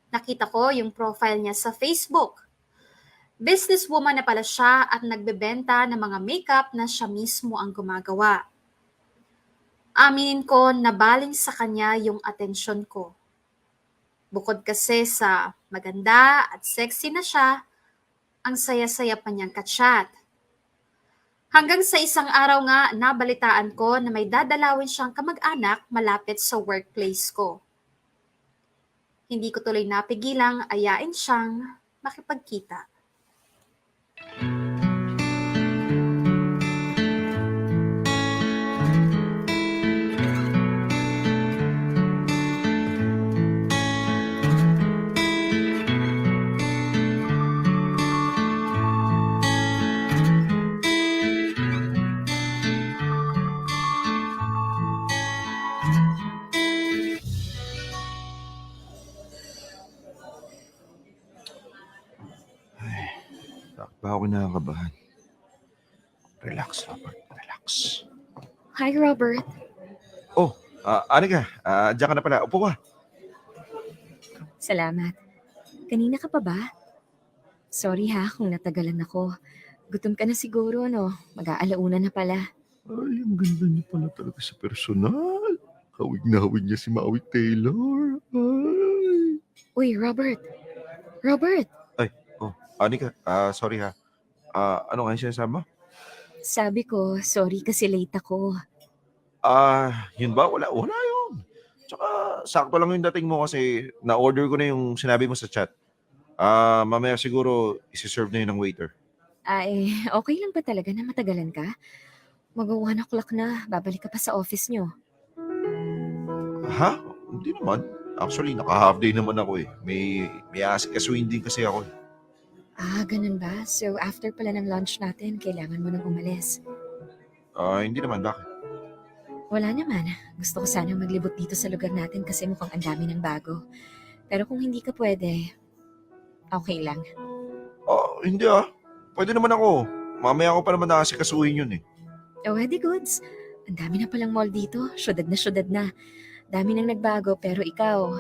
nakita ko yung profile niya sa Facebook. Businesswoman na pala siya at nagbebenta ng mga makeup na siya mismo ang gumagawa. Aminin ko na baling sa kanya yung atensyon ko. Bukod kasi sa maganda at sexy na siya, ang saya-saya pa niyang ka-chat. Hanggang sa isang araw nga, nabalitaan ko na may dadalawin siyang kamag-anak malapit sa workplace ko. Hindi ko tuloy napigilang ayain siyang makipagkita. Bakit ba ako nakakabahan? Relax, Robert. Relax. Hi, Robert. Anika, diyan ka na pala. Upo ka. Salamat. Kanina ka pa ba? Sorry ha kung natagalan ako. Gutom ka na siguro, no? Mag-aalauna na pala. Ay, ang ganda niya pala talaga sa personal. Hawig na hawig niya si Maui Taylor. Ay. Uy, Robert. Robert, Anika, sorry ha. Ano nga yung sinasabi mo? sabi ko, sorry kasi late ako. Yun ba? Wala yun. Tsaka, sakto lang yung dating mo kasi na-order ko na yung sinabi mo sa chat. Mamaya siguro isi-serve na yun ng waiter. Ay, okay lang ba talaga na matagalan ka? Mag-1 o'clock na, babalik ka pa sa office nyo. Ha? Hindi naman. Actually, naka-half day naman ako eh. May asikasuhin din kasi ako eh. Ganun ba? So, after pala ng lunch natin, kailangan mo nang umalis. Hindi naman. Bakit? Wala naman. Gusto ko sana maglibot dito sa lugar natin kasi mukhang ang dami ng bago. Pero kung hindi ka pwede, okay lang. Hindi Pwede naman ako. Mamaya ako pa naman nakasikasuhin yun eh. Oh, edi goods. Ang dami na palang mall dito. Syudad na syudad na. Dami nang nagbago pero ikaw,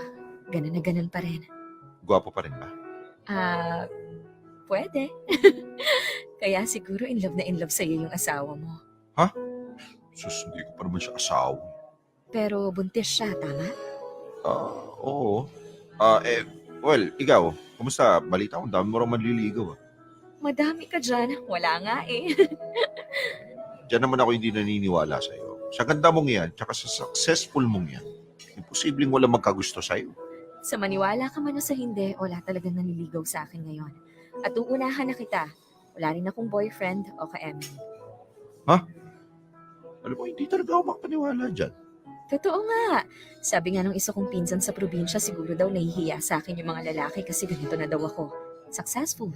ganun na ganun pa rin. Gwapo pa rin ba? Pwede. Kaya siguro in love sa'yo yung asawa mo. Sus, hindi ko pa naman siya asawa. Pero buntis siya, tama? Oo. Well, ikaw, kumusta? Balita ko, dami mo rin manliligaw. Madami ka dyan. Wala nga eh. Diyan naman ako hindi naniniwala sa'yo. Sa ganda mong yan, tsaka sa successful mong yan, imposibleng wala magkagusto sa'yo. Sa maniwala ka man o sa hindi, wala talagang naniligaw sa akin ngayon. At uunahan na kita. Wala rin akong boyfriend o ka-Emmy. Alam mo, hindi talaga ako makapaniwala dyan. Totoo nga. Sabi nga nung isa kong pinsan sa probinsya, siguro daw nahihiya sa akin yung mga lalaki kasi ganito na daw ako. Successful.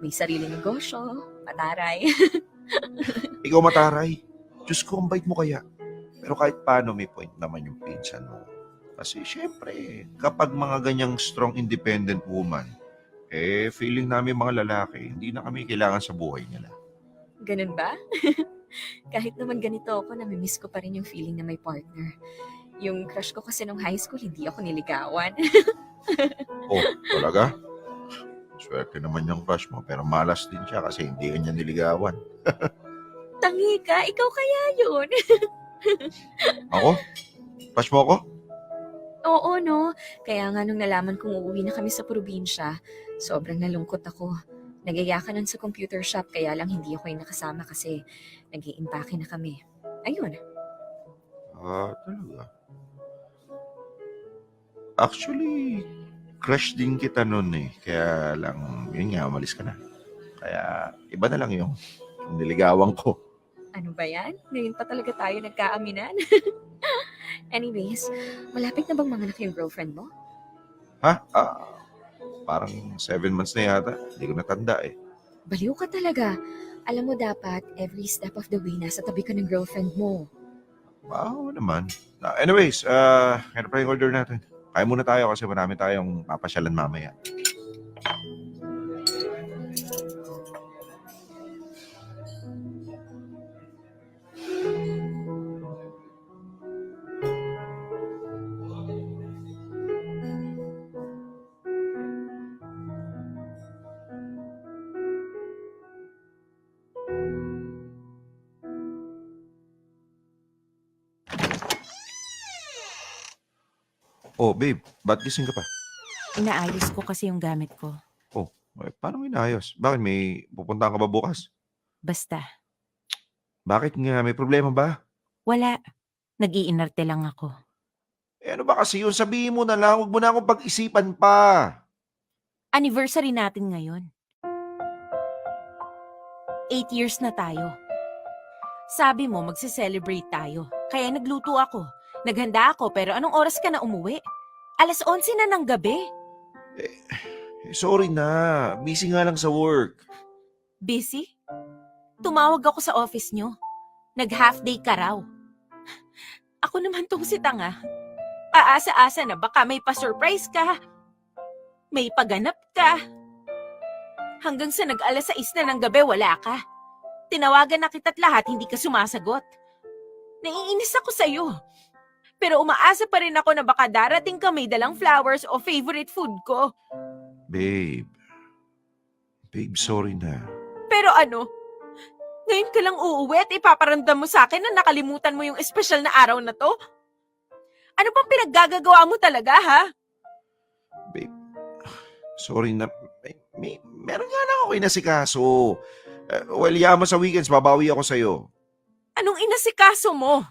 May sariling negosyo, pataray. Ikaw mataray. Diyos ko, ang bait mo kaya. Pero kahit paano may point naman yung pinsan mo. Kasi syempre, kapag mga ganyang strong independent woman, feeling namin mga lalaki, hindi na kami kailangan sa buhay nila. Ganun ba? Kahit naman ganito ako, namimiss ko pa rin yung feeling na may partner. Yung crush ko kasi nung high school, hindi ako niligawan. Oh, talaga? Swerte naman yung crush mo, pero malas din siya kasi hindi ka niya niligawan. Tangi ka, ikaw kaya yun. Ako? Crush mo ako? Oo, no? Kaya nga nung nalaman kong uuwi na kami sa probinsya, sobrang nalungkot ako. Nag-iyakan nun sa computer shop, kaya lang hindi ako yung nakasama kasi nag-iimpake na kami. Ayun. Talaga. Actually, crush din kita nun eh. Kaya lang, yun nga, umalis ka na. Kaya, iba na lang yung niligawan ko. Ano ba yan? Ngayon pa talaga tayo nagkaaminan. Anyways, malapit na bang manganak yung girlfriend mo? Ha? Parang 7 months na yata. Hindi ko natanda eh. Baliw ka talaga. Alam mo dapat, every step of the way, nasa tabi ka ng girlfriend mo. Oo naman. Anyways, ano pa yung order natin? Kaya muna tayo kasi marami tayong papasyalan mamaya. Oh, babe, ba't gising ka pa? Inaayos ko kasi yung gamit ko. Paano mo inayos? Bakit may pupuntahan ka ba bukas? Basta, Bakit nga? May problema ba? wala. Nag-iinarte lang ako. Ano ba kasi yun? Sabihin mo na lang. Huwag mo na akong pag-isipan pa. Anniversary natin ngayon. 8 years na tayo. Sabi mo, magse-celebrate tayo. Kaya nagluto ako. Naghanda ako, pero anong oras ka na umuwi? 11:00 na ng gabi. Sorry na. Busy nga lang sa work. Busy? Tumawag ako sa office nyo. Nag-half day ka raw. Ako naman tong si tanga. Aasa-asa na baka may pa-surprise ka. May paganap ka. Hanggang sa nag-alas 6 na ng gabi, wala ka. Tinawagan na kita't lahat, hindi ka sumasagot. Naiinis ako sa'yo. Pero umaasa pa rin ako na baka darating ka may dalang flowers o favorite food ko. Babe. Babe, sorry na. Pero ano? Ngayon ka lang uuwi at ipaparamdam mo sa akin na nakalimutan mo yung espesyal na araw na to? Ano pang pinaggagawa mo talaga, ha? Babe, sorry na. Meron nga lang ako inasikaso. Yaman sa weekends, babawi ako sa'yo. Anong inasikaso mo?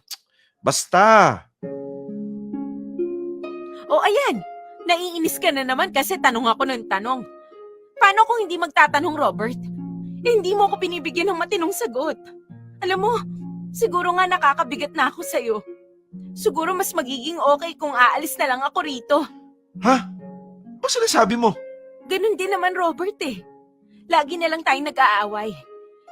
Basta! O ayan, naiinis ka na naman kasi tanong ako ng tanong. Paano kung hindi magtatanong, Robert? Hindi mo ako binibigyan ng matinong sagot. Alam mo, siguro nga nakakabigat na ako sa'yo. Siguro mas magiging okay kung aalis na lang ako rito. Ha? Ba sinasabi mo? Ganun din naman, Robert eh. Lagi na lang tayong nag-aaway.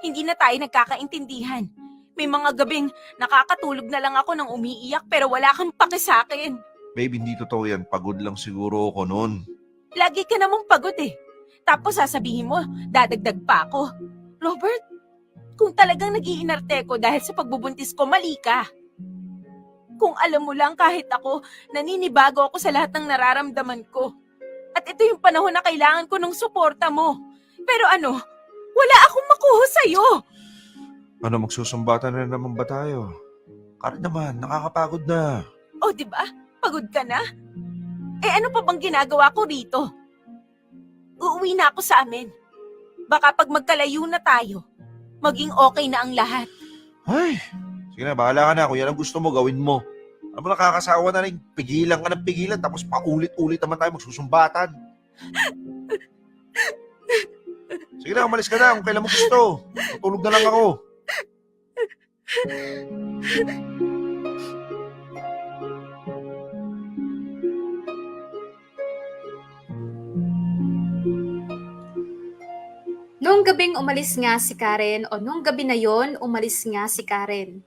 Hindi na tayo nagkakaintindihan. May mga gabing nakakatulog na lang ako nang umiiyak pero wala kang pake sa akin. Babe, hindi totoo yan. Pagod lang siguro ako noon. Lagi ka namang pagod eh. Tapos sasabihin mo, dadagdag pa ako. Robert, kung talagang nag-iinarte ko dahil sa pagbubuntis ko, mali ka. Kung alam mo lang kahit ako, naninibago ako sa lahat ng nararamdaman ko. At ito yung panahon na kailangan ko ng suporta mo. Pero ano, wala akong makuha sa'yo. Ano, magsusumbatan na naman ba tayo? Kari naman, nakakapagod na. O di ba? Pagod ka na? Eh ano pa bang ginagawa ko rito? Uuwi na ako sa amin. Baka pag magkalayo na tayo, maging okay na ang lahat. Ay, sige na, bahala ka na. Kung yan ang gusto mo, gawin mo. Alam mo, nakakasawa na rin. Pigilan ka ng pigilan, tapos paulit-ulit naman tayo magsusumbatan. Sige na, umalis ka na kung kailan mo gusto. Tutulog na lang ako. Nung gabing umalis nga si Karen, o nung gabi na yon, umalis nga si Karen.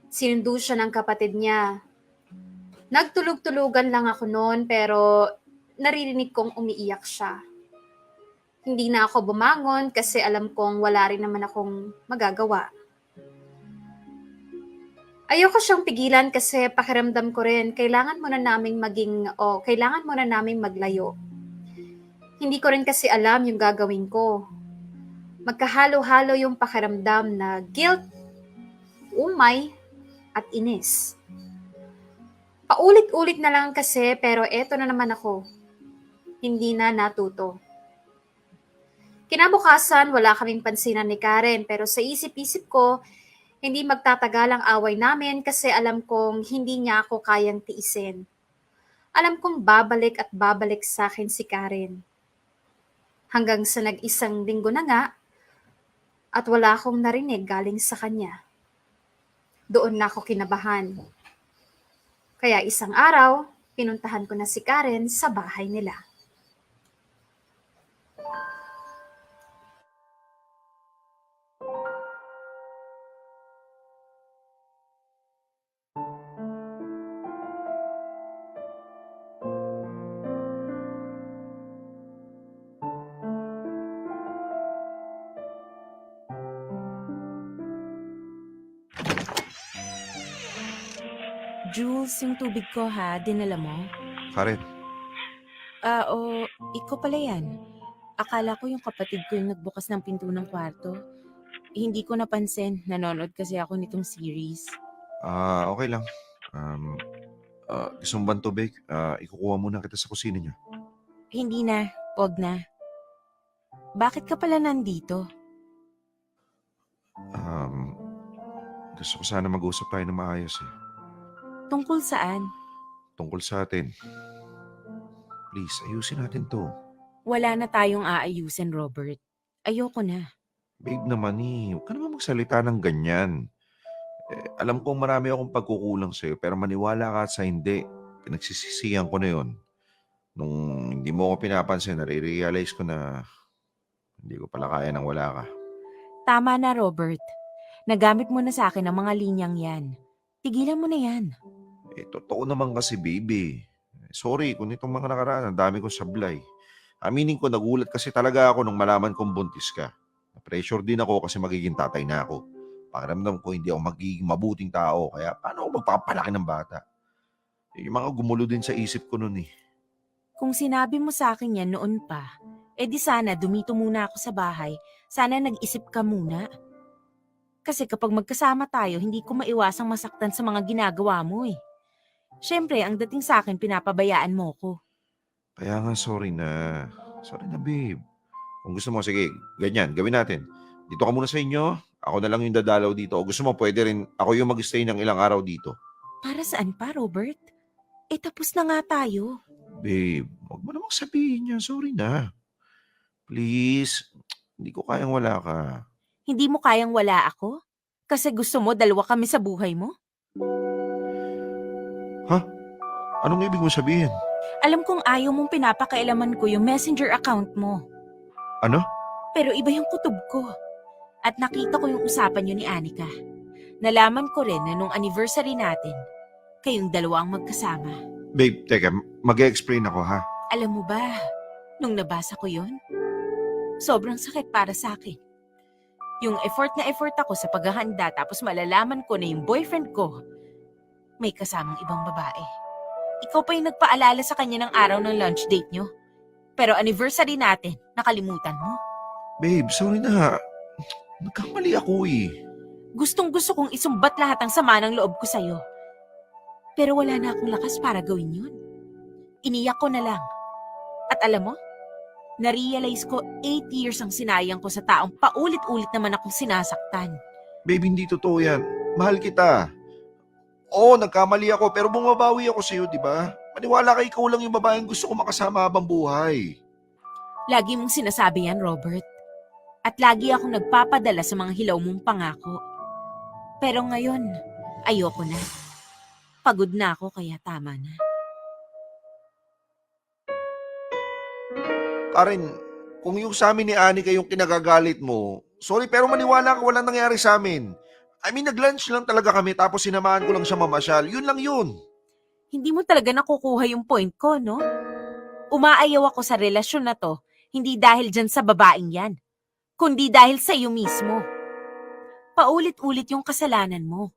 Sinundo siya ng kapatid niya. Nagtulog-tulugan lang ako noon pero naririnig kong umiiyak siya. Hindi na ako bumangon kasi alam kong wala rin naman akong magagawa. Ayoko siyang pigilan kasi pakiramdam ko rin kailangan muna naming maglayo. Hindi ko rin kasi alam yung gagawin ko. Magkahalo-halo yung pakiramdam na guilt, umay, at inis. Paulit-ulit na lang kasi pero eto na naman ako. Hindi na natuto. Kinabukasan, wala kaming pansinan ni Karen pero sa isip-isip ko, hindi magtatagal ang away namin kasi alam kong hindi niya ako kayang tiisin. Alam kong babalik at babalik sa akin si Karen. Hanggang sa nag-isang linggo na nga at wala akong narinig galing sa kanya. Doon na ako kinabahan. Kaya isang araw, pinuntahan ko na si Karen sa bahay nila. Jules, yung tubig ko ha, dinala mo? Karen, Ikaw pala yan. Akala ko yung kapatid ko yung nagbukas ng pinto ng kwarto. Hindi ko napansin, nanonood kasi ako nitong series. okay lang. Gusto mo ba ng tubig? Ikukuha muna kita sa kusina niyo. Hindi na, wag na. Bakit ka pala nandito? Gusto ko sana mag-usap tayo ng maayos eh. Tungkol saan? Tungkol sa atin. Please, ayusin natin to. Wala na tayong aayusin, Robert. Ayoko na. Babe naman eh, huwag ka naman magsalita ng ganyan. Alam kong marami akong pagkukulang sa'yo, pero maniwala ka sa hindi. Pinagsisisihan ko na yon. Nung hindi mo ako pinapansin, nare-realize ko na hindi ko pala kaya nang wala ka. Tama na, Robert. Nagamit mo na sa akin ang mga linyang yan. Tigilan mo na yan. Totoo naman kasi, baby. Sorry kung itong mga nakaraan, ang dami kong sablay. Aminin ko, nagulat kasi talaga ako nung malaman kong buntis ka. Na-pressure din ako kasi magiging tatay na ako. Pakiramdam ko hindi ako magiging mabuting tao, kaya paano ako magpapalaki ng bata? Yung mga gumulo din sa isip ko nun eh. Kung sinabi mo sa akin yan noon pa, di sana dumito muna ako sa bahay. Sana nag-isip ka muna. Kasi kapag magkasama tayo, hindi ko maiwasang masaktan sa mga ginagawa mo eh. Siyempre, ang dating sa akin, pinapabayaan mo ko. Kaya nga, sorry na. Sorry na, babe. Kung gusto mo, sige, ganyan, gawin natin. Dito ka muna sa inyo, ako na lang yung dadalaw dito. O gusto mo, pwede rin ako yung mag-stay ng ilang araw dito. Para saan pa, Robert? Tapos na nga tayo. Babe, huwag mo namang sabihin yan. Sorry na. Please, hindi ko kayang wala ka. Hindi mo kayang wala ako? Kasi gusto mo dalawa kami sa buhay mo? Anong ibig mo sabihin? Alam kong ayaw mong pinapakailaman ko yung messenger account mo. Ano? Pero iba yung kutob ko. At nakita ko yung usapan yun ni Anika. Nalaman ko rin na nung anniversary natin, kayong dalawa ang magkasama. Babe, teka, mag-explain ako ha. Alam mo ba, nung nabasa ko yun, sobrang sakit para sa akin. Yung effort na effort ako sa paghahanda tapos malalaman ko na yung boyfriend ko may kasamang ibang babae. Ikaw pa yung nagpaalala sa kanya ng araw ng lunch date nyo. Pero anniversary natin, nakalimutan mo. Babe, sorry na. Nagkamali ako eh. Gustong gusto kong isumbat lahat ng sama ng loob ko sa'yo. Pero wala na akong lakas para gawin yun. Iniyak ko na lang. At alam mo, na-realize ko 8 years ang sinayang ko sa taong paulit-ulit naman akong sinasaktan. Babe, hindi totoo yan. Mahal kita. Oo, nagkamali ako pero bumabawi ako sa'yo, di ba? Maniwala ka, ikaw lang yung babaeng gusto ko makasama habang buhay. Lagi mong sinasabi yan, Robert. At lagi akong nagpapadala sa mga hilaw mong pangako. Pero ngayon, ayoko na. Pagod na ako kaya tama na. Karen, kung yung sa amin ni Anika yung kinagagalit mo, sorry pero maniwala ka walang nangyari sa amin. I mean, nag-lunch lang talaga kami tapos sinamahan ko lang siya mamasyal. Yun lang yun. Hindi mo talaga nakukuha yung point ko, no? Umaayaw ako sa relasyon na to, hindi dahil dyan sa babaeng yan, kundi dahil sa iyo mismo. Paulit-ulit yung kasalanan mo.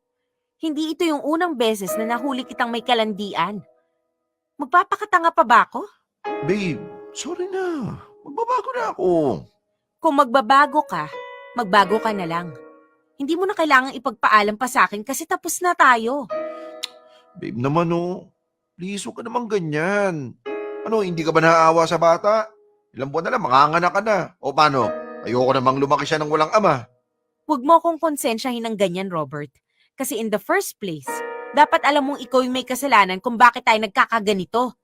Hindi ito yung unang beses na nahuli kitang may kalandian. Magpapakatanga pa ba ako? Babe, sorry na. Magbabago na ako. Kung magbabago ka na lang. Hindi mo na kailangang ipagpaalam pa sa akin kasi tapos na tayo. Babe naman oh. Please, huwag ka naman ganyan. Ano, hindi ka ba naaawa sa bata? Ilang buwan na lang, manganganak ka na. O paano? Ayoko namang lumaki siya ng walang ama. Huwag mo akong konsensyahin ng ganyan, Robert. Kasi in the first place, dapat alam mong ikaw yung may kasalanan kung bakit tayo nagkakaganito.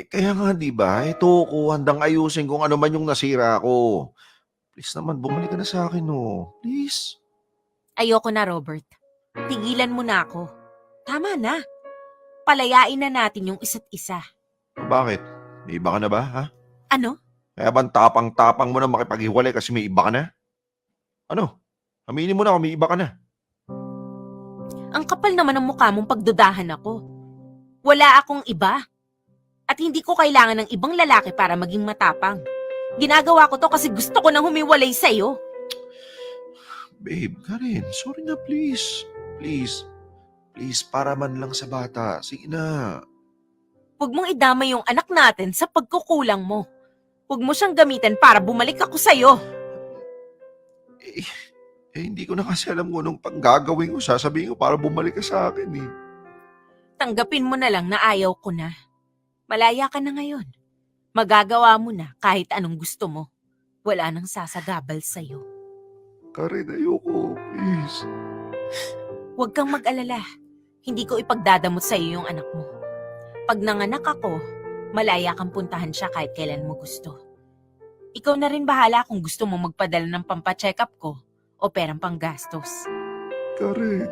Kaya nga, di ba? Ito ko, handang ayusin kung ano man yung nasira ko. Please naman, bumalik ka na sa akin, oh. Please. Ayoko na, Robert. Tigilan mo na ako. Tama na. Palayain na natin yung isa't isa. Bakit? May iba ka na ba, ha? Ano? Kaya ba tapang-tapang mo na makipaghiwalay kasi may iba ka na? Ano? Aminin mo na kung may iba ka na. Ang kapal naman ng mukha mong pagdudahan ako. Wala akong iba. At hindi ko kailangan ng ibang lalaki para maging matapang. Ginagawa ko to kasi gusto ko nang humiwalay sa'yo. Babe, Karen, sorry na please. Please. Please, para man lang sa bata. Sige na. Huwag mong idama yung anak natin sa pagkukulang mo. Huwag mo siyang gamitin para bumalik ako sa'yo. Hindi ko na kasi alam kung anong panggagawin ko. Sasabihin ko para bumalik ka sa akin eh. Tanggapin mo na lang na ayaw ko na. Malaya ka na ngayon. Magagawa mo na kahit anong gusto mo. Wala nang sasagabal sa'yo. Karen, ayoko. Please. Huwag kang mag-alala. Hindi ko ipagdadamot sa'yo yung anak mo. Pag nanganak ako, malaya kang puntahan siya kahit kailan mo gusto. Ikaw na rin bahala kung gusto mo magpadala ng pampacheck up ko o perang panggastos. Karen.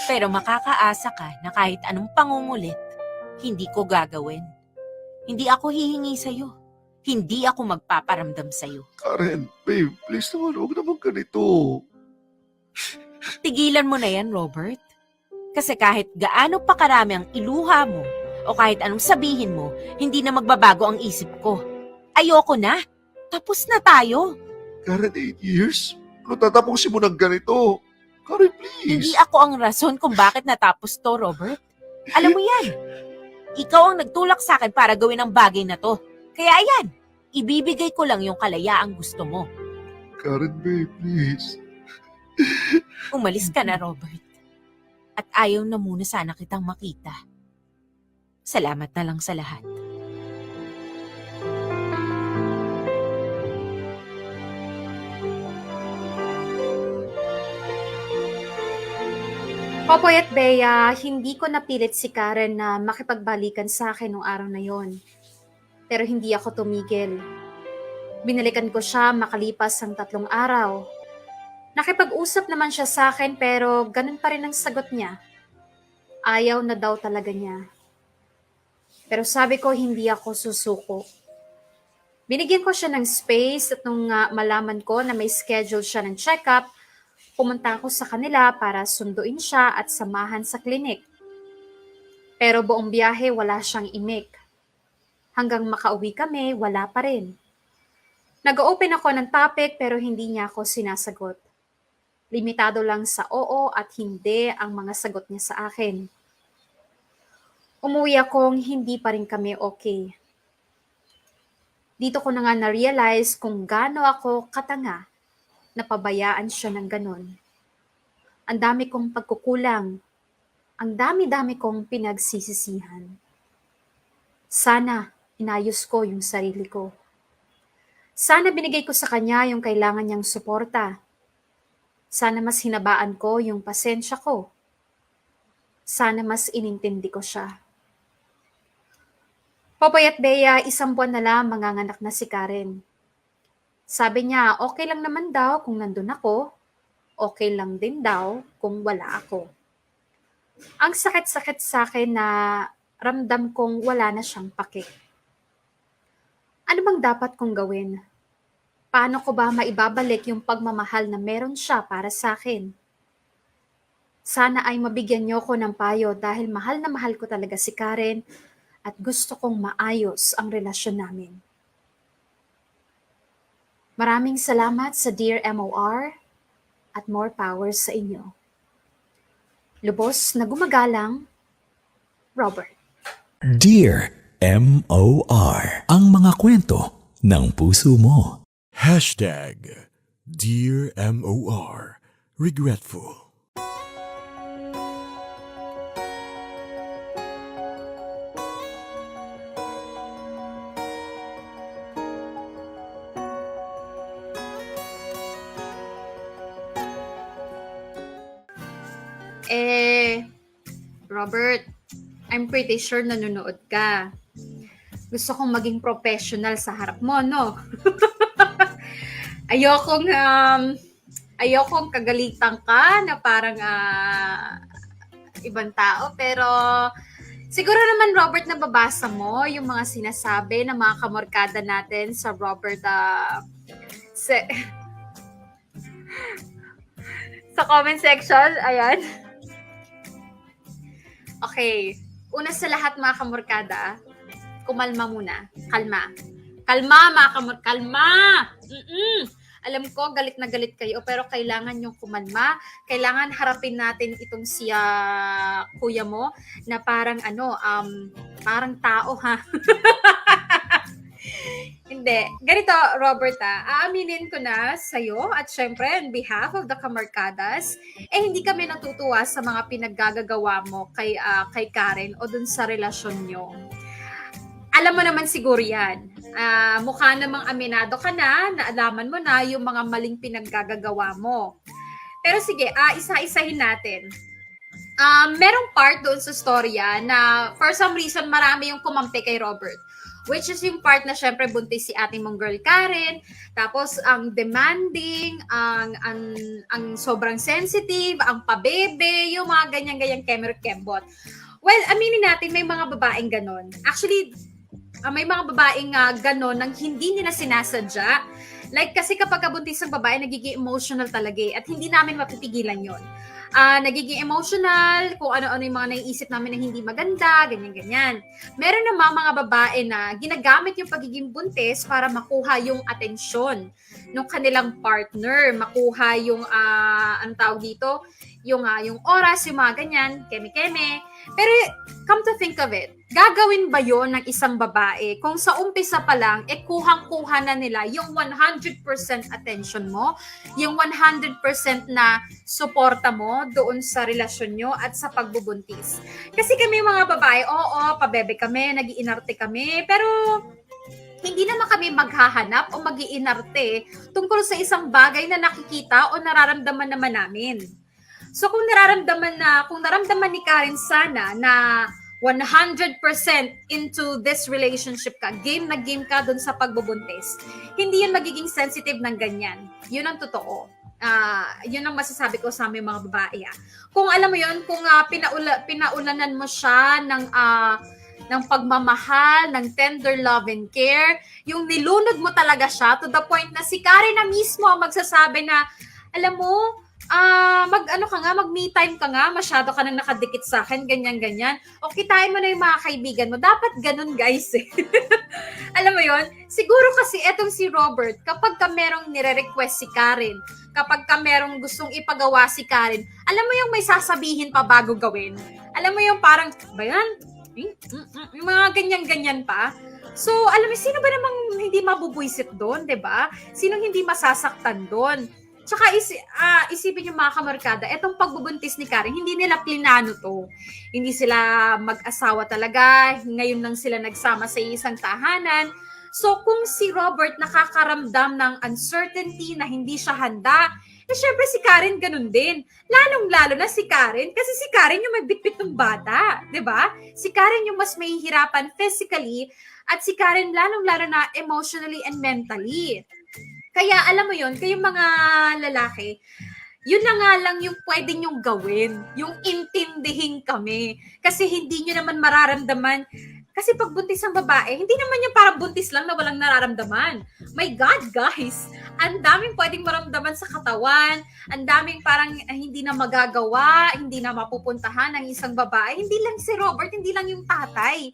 Pero makakaasa ka na kahit anong pangungulit, hindi ko gagawin. Hindi ako hihingi sa'yo. Hindi ako magpaparamdam sa'yo. Karen, babe, please naman, huwag naman ganito. Tigilan mo na yan, Robert. Kasi kahit gaano pa karami ang iluha mo o kahit anong sabihin mo, hindi na magbabago ang isip ko. Ayoko na. Tapos na tayo. Karen, 8 years? Ano tatapusin mo ng ganito? Karen, Hindi please. ako ang rason kung bakit natapos to, Robert. Alam mo yan. Ikaw ang nagtulak sa akin para gawin ang bagay na to. Kaya ayan, ibibigay ko lang yung kalayaang gusto mo. Karen, babe, please. Umalis ka na, Robert. At ayaw na muna sana kitang makita. Salamat na lang sa lahat. Popoy at Bea, hindi ko napilit si Karen na makipagbalikan sa akin nung araw na yon. Pero hindi ako tumigil. Binalikan ko siya makalipas ang 3 araw. Nakipag-usap naman siya sa akin pero ganun pa rin ang sagot niya. Ayaw na daw talaga niya. Pero sabi ko hindi ako susuko. Binigyan ko siya ng space at nung malaman ko na may schedule siya ng check-up, pumunta ako sa kanila para sunduin siya at samahan sa klinik. Pero buong biyahe wala siyang imik. Hanggang makauwi kami, wala pa rin. Nag-open ako ng topic pero hindi niya ako sinasagot. Limitado lang sa oo at hindi ang mga sagot niya sa akin. Umuwi akong hindi pa rin kami okay. Dito ko na nga na-realize kung gaano ako katanga na pabayaan siya ng ganun. Ang dami kong pagkukulang. Ang dami-dami kong pinagsisisihan. Sana inayos ko yung sarili ko. Sana binigay ko sa kanya yung kailangan niyang suporta. Sana mas hinabaan ko yung pasensya ko. Sana mas inintindi ko siya. Popoy at Bea, 1 buwan na lang manganganak na si Karen. Sabi niya, okay lang naman daw kung nandun ako. Okay lang din daw kung wala ako. Ang sakit-sakit sa akin na ramdam kong wala na siyang pake. Ano bang dapat kong gawin? Paano ko ba maibabalik yung pagmamahal na meron siya para sa akin? Sana ay mabigyan niyo ko ng payo dahil mahal na mahal ko talaga si Karen at gusto kong maayos ang relasyon namin. Maraming salamat sa Dear MOR at more power sa inyo. Lubos na gumagalang, Robert. Dear M.O.R. Ang mga kwento ng puso mo. Dear MOR, regretful. Robert, I'm pretty sure nanonood ka. Gusto kong maging professional sa harap mo, no? ayokong kagalitan ka na parang ibang tao, pero siguro naman, Robert, nababasa mo yung mga sinasabi ng mga kamorkada natin sa Robert sa comment section. Ayan. Okay. Una sa lahat, mga kamorkada, kumalma muna. Kalma. Kalma, mga kalma! Alam ko, galit na galit kayo, pero kailangan yung kumalma. Kailangan harapin natin itong si kuya mo na parang parang tao, ha? Hindi. Ganito, Robert, aaminin ko na sa'yo at syempre on behalf of the Kamarkadas, hindi kami natutuwa sa mga pinaggagawa mo kay Karen o dun sa relasyon nyo. Alam mo naman siguro yan. Mukha namang aminado ka na alaman mo na yung mga maling pinaggagawa mo. Pero sige, isa-isahin natin. Merong part doon sa storya na for some reason marami yung kumampi kay Robert. Which is yung part na syempre buntis si ating mong girl Karen, tapos ang demanding, ang sobrang sensitive, ang pabebe, yung mga ganyan-ganyang kembot. Well, aminin natin may mga babaeng ganon. Actually, may mga babaeng ganon nang hindi nila sinasadya. Like kasi kapag kabuntis ang babae, nagiging emotional talaga at hindi namin mapipigilan yon. Nagiging emotional, kung ano-ano yung mga naiisip namin na hindi maganda, ganyan-ganyan. Meron naman mga babae na ginagamit yung pagiging buntis para makuha yung atensyon ng kanilang partner, makuha yung, ang tawag dito, yung oras, yung mga ganyan, keme-keme. Pero come to think of it, gagawin ba yon ng isang babae kung sa umpisa pa lang, kuhang-kuha na nila yung 100% attention mo, yung 100% na suporta mo doon sa relasyon nyo at sa pagbubuntis. Kasi kami mga babae, oo, pabebe kami, nag-iinarte kami, pero hindi naman kami maghahanap o mag-iinarte tungkol sa isang bagay na nakikita o nararamdaman naman namin. So kung naramdaman ni Karen sana na 100% into this relationship ka, game na game ka dun sa pagbubuntis, hindi yun magiging sensitive ng ganyan. Yun ang totoo. Yun ang masasabi ko sa aming mga babae. Kung alam mo yun, kung pinaulanan mo siya ng pagmamahal, ng tender love and care, yung nilunod mo talaga siya to the point na si Karen na mismo ang magsasabi na, alam mo, mag-me time ka nga, masyado ka nang nakadikit sa akin, ganyan-ganyan. O kitain mo na yung mga kaibigan mo. Dapat ganun, guys. Alam mo yon? Siguro kasi etong si Robert, kapag ka merong nire-request si Karen, kapag ka merong gustong ipagawa si Karen, alam mo yung may sasabihin pa bago gawin? Alam mo yung parang, ba yan? Yung mga ganyan-ganyan pa. So, alam mo, sino ba namang hindi mabubwisit doon, 'di ba? Sino hindi masasaktan doon? Tsaka isipin yung mga kamarkada, etong pagbubuntis ni Karen, hindi nila plinano to. Hindi sila mag-asawa talaga, ngayon lang sila nagsama sa isang tahanan. So kung si Robert nakakaramdam ng uncertainty na hindi siya handa, syempre si Karen ganun din. Lalong-lalo na si Karen, kasi si Karen yung may bitbit ng bata, 'di ba? Si Karen yung mas mahihirapan physically at si Karen lalong-lalo na emotionally and mentally. Kaya alam mo yon, kayong mga lalaki, yun na nga lang yung pwede nyong gawin, yung intindihin kami. Kasi hindi nyo naman mararamdaman, Kasi pag buntis ang babae, hindi naman yung parang buntis lang na walang nararamdaman. My God, guys! Ang daming pwedeng maramdaman sa katawan, ang daming parang hindi na magagawa, hindi na mapupuntahan ng isang babae. Hindi lang si Robert, hindi lang yung tatay.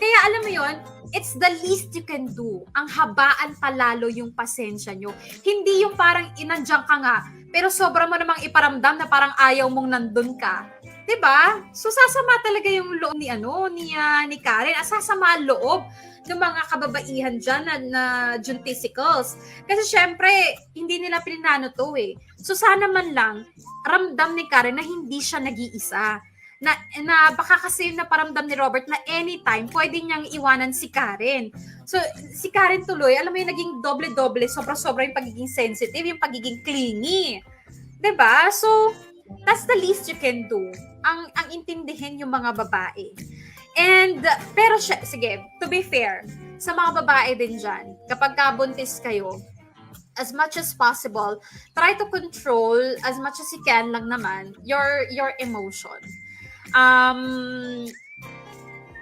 Kaya alam mo yon, it's the least you can do. Ang habaan palalo yung pasensya nyo. Hindi yung parang inandyang ka nga, pero sobra mo namang iparamdam na parang ayaw mong nandun ka. 'Di ba? So sasama talaga yung loob ni Karen. Sasama ang loob ng mga kababaihan diyan na juntisicles. Kasi syempre, hindi nila pinano to eh. So sana man lang ramdam ni Karen na hindi siya nag-iisa. Na baka kasi naparamdam ni Robert na anytime pwede niyang iwanan si Karen. So si Karen tuloy, alam mo yung naging doble-doble, sobra-sobra yung pagiging sensitive, yung pagiging clingy. 'Di ba? So that's the least you can do. Ang intindihin yung mga babae. And pero sige, to be fair, sa mga babae din diyan, kapag kabuntis kayo, as much as possible, try to control as much as you can lang naman your emotion.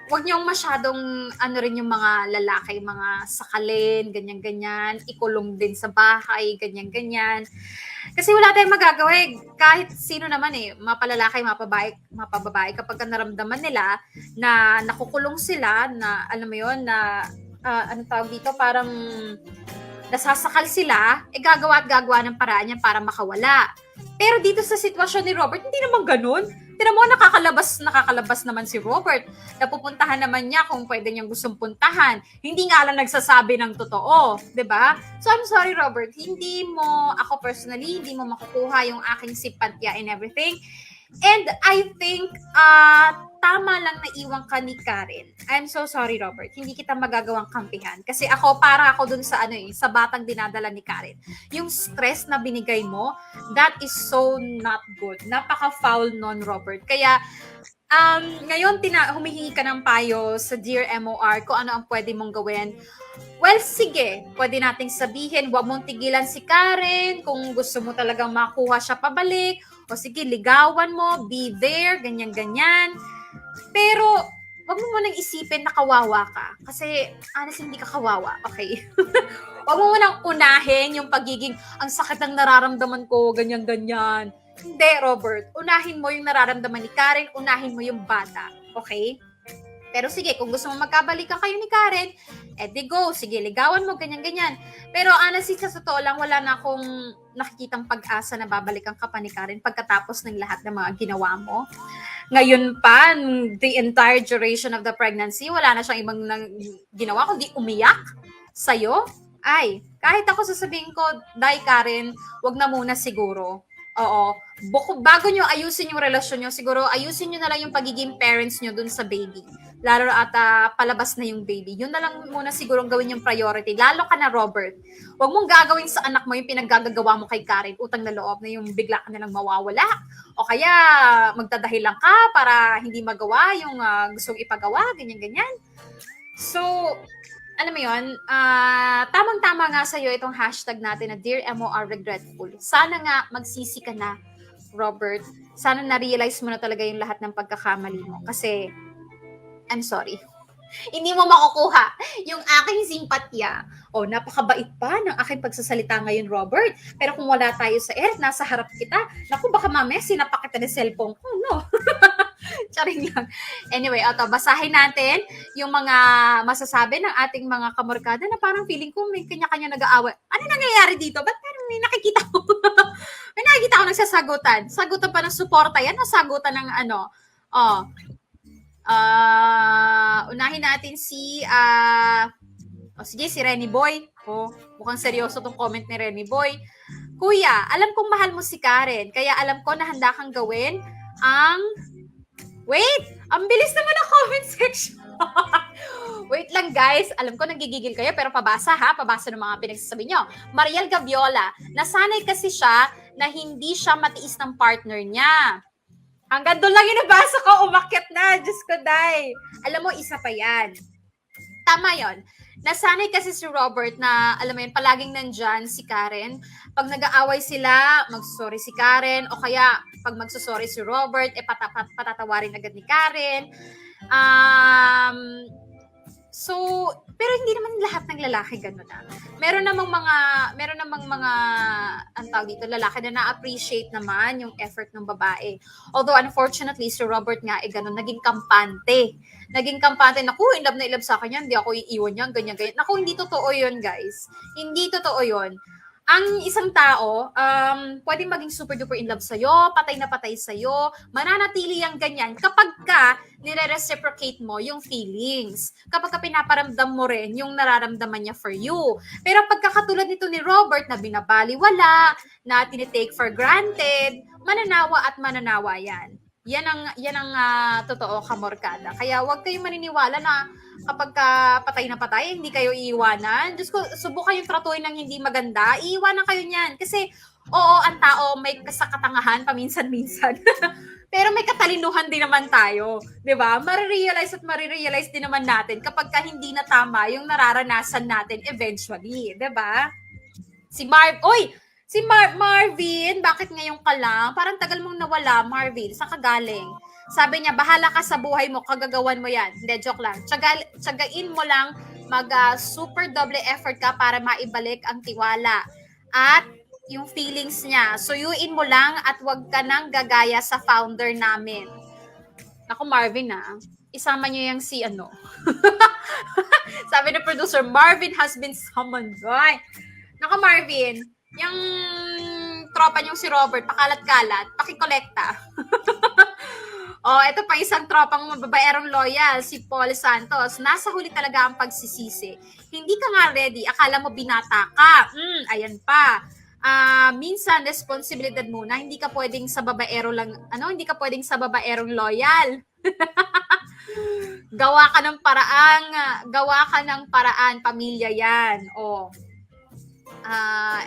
Wag niyong masyadong rin yung mga lalaki, mga sakalin, ganyan-ganyan, ikulong din sa bahay, ganyan-ganyan. Kasi wala tayong magagawa eh. Kahit sino naman eh, mapalalaki, mapababae, kapag naramdaman nila na nakukulong sila, na alam mo yun, na ano tawag dito, parang nasasakal sila, gagawa at gagawa ng paraan niya para makawala. Pero dito sa sitwasyon ni Robert, hindi naman ganun. Tinan mo, nakakalabas naman si Robert. Napupuntahan naman niya kung pwede niyang gustong puntahan. Hindi nga lang nagsasabi ng totoo, 'di ba? So I'm sorry Robert, ako personally, hindi mo makukuha yung aking simpatya and everything. And I think tama lang na iwan ka ni Karen. I'm so sorry Robert, hindi kita magagawang kampihan. Kasi para ako dun sa sa batang dinadala ni Karen. Yung stress na binigay mo, that is so not good. Napaka-foul nun Robert. Kaya ngayon humihingi ka ng payo sa Dear MOR kung ano ang pwede mong gawin. Well, sige, pwede nating sabihin, huwag mong tigilan si Karen kung gusto mo talagang makuha siya pabalik. O sige, ligawan mo, be there, ganyan-ganyan. Pero, wag mo munang isipin na kawawa ka. Kasi, honestly, hindi ka kawawa, okay? Wag mo munang unahin yung pagiging, ang sakit ng nararamdaman ko, ganyan-ganyan. Hindi, Robert. Unahin mo yung nararamdaman ni Karen, unahin mo yung bata, okay? Pero sige, kung gusto mo magkabalikan kayo ni Karen, edi go, sige, ligawan mo, ganyan-ganyan. Pero honestly, sa totoo lang, wala na akong nakikitang pag-asa na babalikan ka pa ni Karen pagkatapos ng lahat ng mga ginawa mo. Ngayon pa, the entire duration of the pregnancy, wala na siyang ibang ginawa kundi umiyak sa'yo. Ay, kahit ako sasabihin ko, Day Karen, wag na muna siguro. Oo. Bago nyo ayusin yung relasyon nyo, siguro ayusin nyo na lang yung pagiging parents nyo dun sa baby. Lalo at palabas na yung baby. Yun na lang muna siguro gawin yung priority. Lalo ka na, Robert. Huwag mong gagawin sa anak mo yung pinaggagawa mo kay Karen, utang na loob na yung bigla ka nalang mawawala. O kaya magdadahil lang ka para hindi magawa yung gustong ipagawa, ganyan-ganyan. So, alam mo yun, tamang-tama nga sa'yo itong hashtag natin na Dear MOR Regretful. Sana nga magsisi ka na, Robert. Sana na-realize mo na talaga yung lahat ng pagkakamali mo. Kasi, I'm sorry. Hindi mo makukuha yung aking simpatya. O, napakabait pa ng aking pagsasalita ngayon, Robert. Pero kung wala tayo sa nasa harap kita, naku, baka mamaya sinapak kita ng cellphone ko, no? Charing lang. Anyway, basahin natin yung mga masasabi ng ating mga kamorkada na parang feeling ko may kanya-kanya nag-aaway. Ano nangyayari dito? Ba't parang may nakikita ko? May nakikita ko nagsasagutan. Sagutan pa ng suporta yan o sagutan ng ano? Unahin natin si si Renny Boy. Mukhang seryoso tong comment ni Renny Boy. Kuya, alam kong mahal mo si Karen, kaya alam ko na handa kang gawin ang... Wait! Ang bilis naman ang comment section. Wait lang guys, alam ko nagigigil kayo pero pabasa ng mga pinagsasabi nyo. Mariel Gaviola, nasanay kasi siya na hindi siya matiis ng partner niya. Hanggang doon lang yung nabasa ko, umakyat na. Diyos ko, Day. Alam mo, isa pa yan. Tama yon. Nasanay kasi si Robert na, alam mo yun, palaging nandyan si Karen. Pag nag-aaway sila, magsusorry si Karen. O kaya, pag magsusorry si Robert, patatawarin agad ni Karen. So, pero hindi naman lahat ng lalaki ganun na. Meron namang mga, ang tawag dito, lalaki na na-appreciate naman yung effort ng babae. Although, unfortunately, si Robert nga, ganun, naging kampante. Naku, in love na in love sa akin yan, hindi ako iiwan yan, ganyan. Naku, hindi totoo yun, guys. Hindi totoo yun. Ang isang tao, pwedeng maging super duper in love sa'yo, patay na patay sa'yo, mananatili ang ganyan kapag ka nire-reciprocate mo yung feelings. Kapag ka pinaparamdam mo rin yung nararamdaman niya for you. Pero pagkakatulad nito ni Robert na binabaliwala, na tinitake for granted, mananawa at mananawa yan. Yan ang totoo, kamorkada. Kaya huwag kayong maniniwala na kapag patay na patay, hindi kayo iiwanan. Diyos ko, subukan yung tratuhin ng hindi maganda, iiwanan kayo niyan. Kasi, oo, ang tao may kasakatangahan paminsan-minsan. Pero may katalinuhan din naman tayo. 'Di ba? Marirealize din naman natin kapag ka hindi na tama yung nararanasan natin eventually. 'Di ba? Si Marvin, bakit ngayon ka lang? Parang tagal mong nawala, Marvin. Saan ka galing? Sabi niya, bahala ka sa buhay mo, kagagawan mo yan. Hindi, joke lang. Tsagain mo lang, super double effort ka para maibalik ang tiwala. At yung feelings niya. Suyuin mo lang at wag ka nang gagaya sa founder namin. Naku, Marvin isama niyo yung si ano. Sabi ng producer, Marvin has been summoned. Ay. Naku, Marvin, yung tropa niyong si Robert, pakalat-kalat, pakikolekta. Ito pa isang tropang mababaerong loyal, si Paul Santos. Nasa huli talaga ang pagsisisi. Hindi ka nga ready, akala mo binata ka. Ayan pa. Minsan, responsibilidad muna. Hindi ka pwedeng sa babaero lang, hindi ka pwedeng sa babaerong loyal. Gawa ka ng paraan, pamilya yan.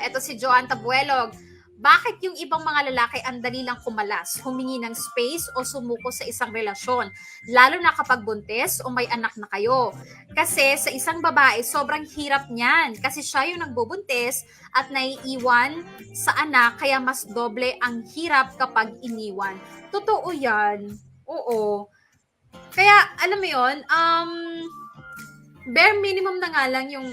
Eto si Joanne Tabuelog. Bakit yung ibang mga lalaki ang dali lang kumalas, humingi ng space o sumuko sa isang relasyon? Lalo na kapag buntis o may anak na kayo. Kasi sa isang babae, sobrang hirap niyan. Kasi siya yung nagbubuntis at naiiwan sa anak, kaya mas doble ang hirap kapag iniwan. Totoo yan. Oo. Kaya, alam mo yun, bare minimum na nga lang yung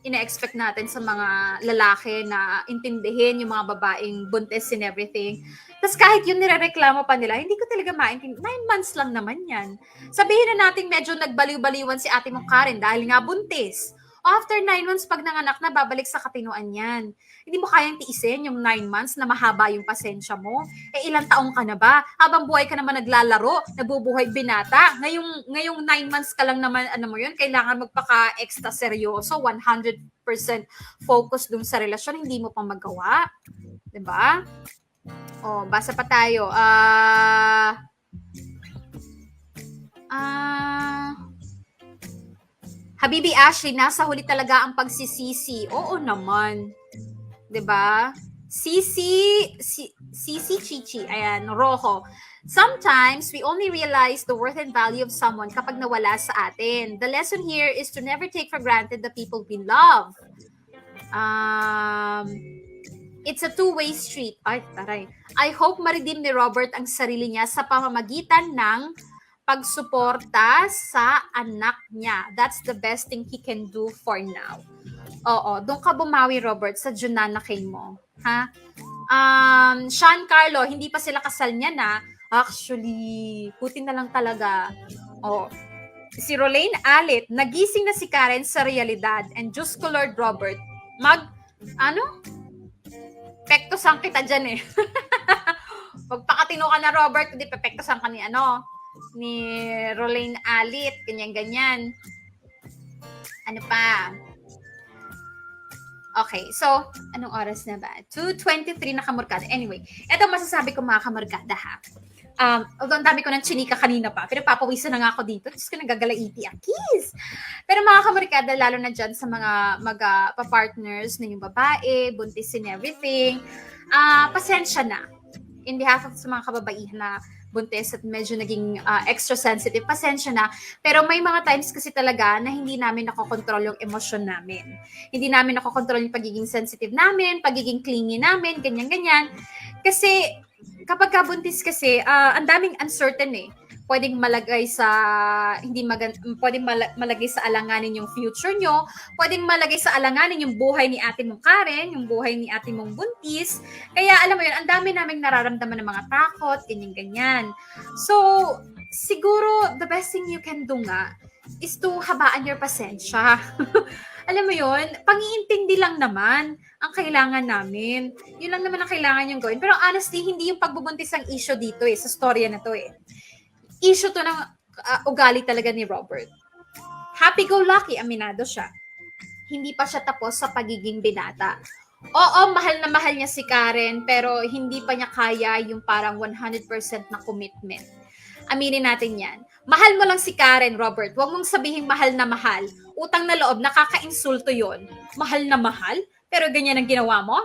ina-expect natin sa mga lalaki na intindihin yung mga babaeng buntis and everything. Tapos kahit yun nirereklamo pa nila, hindi ko talaga maintindihan. 9 months lang naman yan. Sabihin na natin medyo nagbaliw-baliwan si ate mong Karen dahil nga buntis. After 9 months, pag nanganak na, babalik sa katinuan yan. Hindi mo kayang tiisin yung 9 months na mahaba yung pasensya mo. Ilang taong ka na ba? Habang buhay ka naman naglalaro, nabubuhay binata. Ngayong 9 months ka lang naman, kailangan magpaka-extra seryoso, 100% focus dun sa relasyon, hindi mo pa magawa. 'Di ba? Basa pa tayo. Habibi Ashley, nasa huli talaga ang pagsisisi. Oo naman. 'Di ba? Sisi Chichi. Ayan, Rojo. Sometimes, we only realize the worth and value of someone kapag nawala sa atin. The lesson here is to never take for granted the people we love. It's a two-way street. Ay, taray. I hope ma-redeem ni Robert ang sarili niya sa pamamagitan ng pagsuporta sa anak niya. That's the best thing he can do for now. Doon ka bumawi, Robert, sa Junanakay mo. Ha? Sean Carlo, hindi pa sila kasal niya na. Actually, putin na lang talaga. Si Rolane Alit, nagising na si Karen sa realidad. And Diyos ko, Lord Robert, pektosan kita dyan eh. Pagpakatino ka na, Robert, hindi pepektosan ka ni Rolane Alit, ganyan-ganyan. Ano pa? Okay, so, anong oras na ba? 2:23 na kamorkada. Anyway, eto masasabi ko mga kamorkada ha. Although ang dami ko ng chinika kanina pa, pero papawisan na nga ako dito. Diyos ko, nagagalaiti ang kiss. Pero mga kamorkada, lalo na dyan sa mga pa-partners na yung babae, buntis and everything, pasensya na. In behalf of sa mga kababaihan na buntis at medyo naging extra sensitive, pasensya na. Pero may mga times kasi talaga na hindi namin nakokontrol yung emosyon namin. Hindi namin nakokontrol yung pagiging sensitive namin, pagiging clingy namin, ganyan-ganyan. Kasi kapag kabuntis kasi, ang daming uncertain eh. pwedeng malagay sa pwedeng malagay sa alanganin yung future nyo, pwedeng malagay sa alanganin yung buhay ni ate mong Karen, yung buhay ni ate mong buntis. Kaya alam mo yun, ang dami naming nararamdaman ng mga takot, ganyan-ganyan. So, siguro the best thing you can do nga is to habaan your pasensya. Alam mo yun, pang-iintindi lang naman ang kailangan namin. Yun lang naman ang kailangan yung gawin. Pero honestly, hindi yung pagbubuntis ang issue dito sa storya na to Issue to ng ugali talaga ni Robert. Happy-go-lucky, aminado siya. Hindi pa siya tapos sa pagiging binata. Oo, mahal na mahal niya si Karen, pero hindi pa niya kaya yung parang 100% na commitment. Aminin natin yan. Mahal mo lang si Karen, Robert. Huwag mong sabihin mahal na mahal. Utang na loob, nakaka-insulto yon. Mahal na mahal? Pero ganyan ang ginawa mo?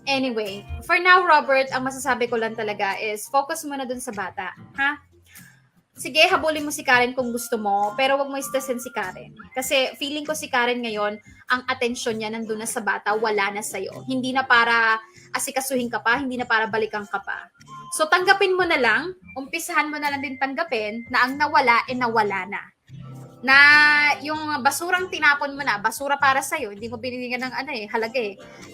Anyway, for now, Robert, ang masasabi ko lang talaga is focus mo na dun sa bata. Ha? Sige, habulin mo si Karen kung gusto mo, pero wag mo stressin si Karen. Kasi feeling ko si Karen ngayon, ang atensyon niya nandun na sa bata, wala na sa'yo. Hindi na para asikasuhin ka pa, hindi na para balikan ka pa. So tanggapin mo na lang, umpisahan mo na lang din tanggapin na ang nawala, nawala na. Na yung basurang tinapon mo na, basura para sa'yo, hindi mo binigyan ng halaga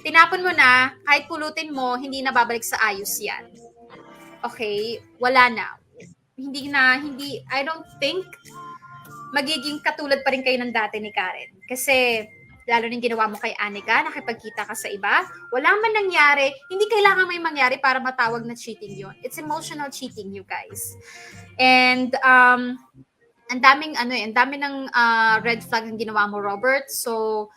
Tinapon mo na, kahit pulutin mo, hindi na babalik sa ayos yan. Okay? Wala na. I don't think magiging katulad pa rin kayo ng dati ni Karen. Kasi, lalo nang ginawa mo kay Anika, nakipagkita ka sa iba, wala man nangyari, hindi kailangan may mangyari para matawag na cheating yon. It's emotional cheating, you guys. And, ang daming ng red flag ang ginawa mo, Robert. So,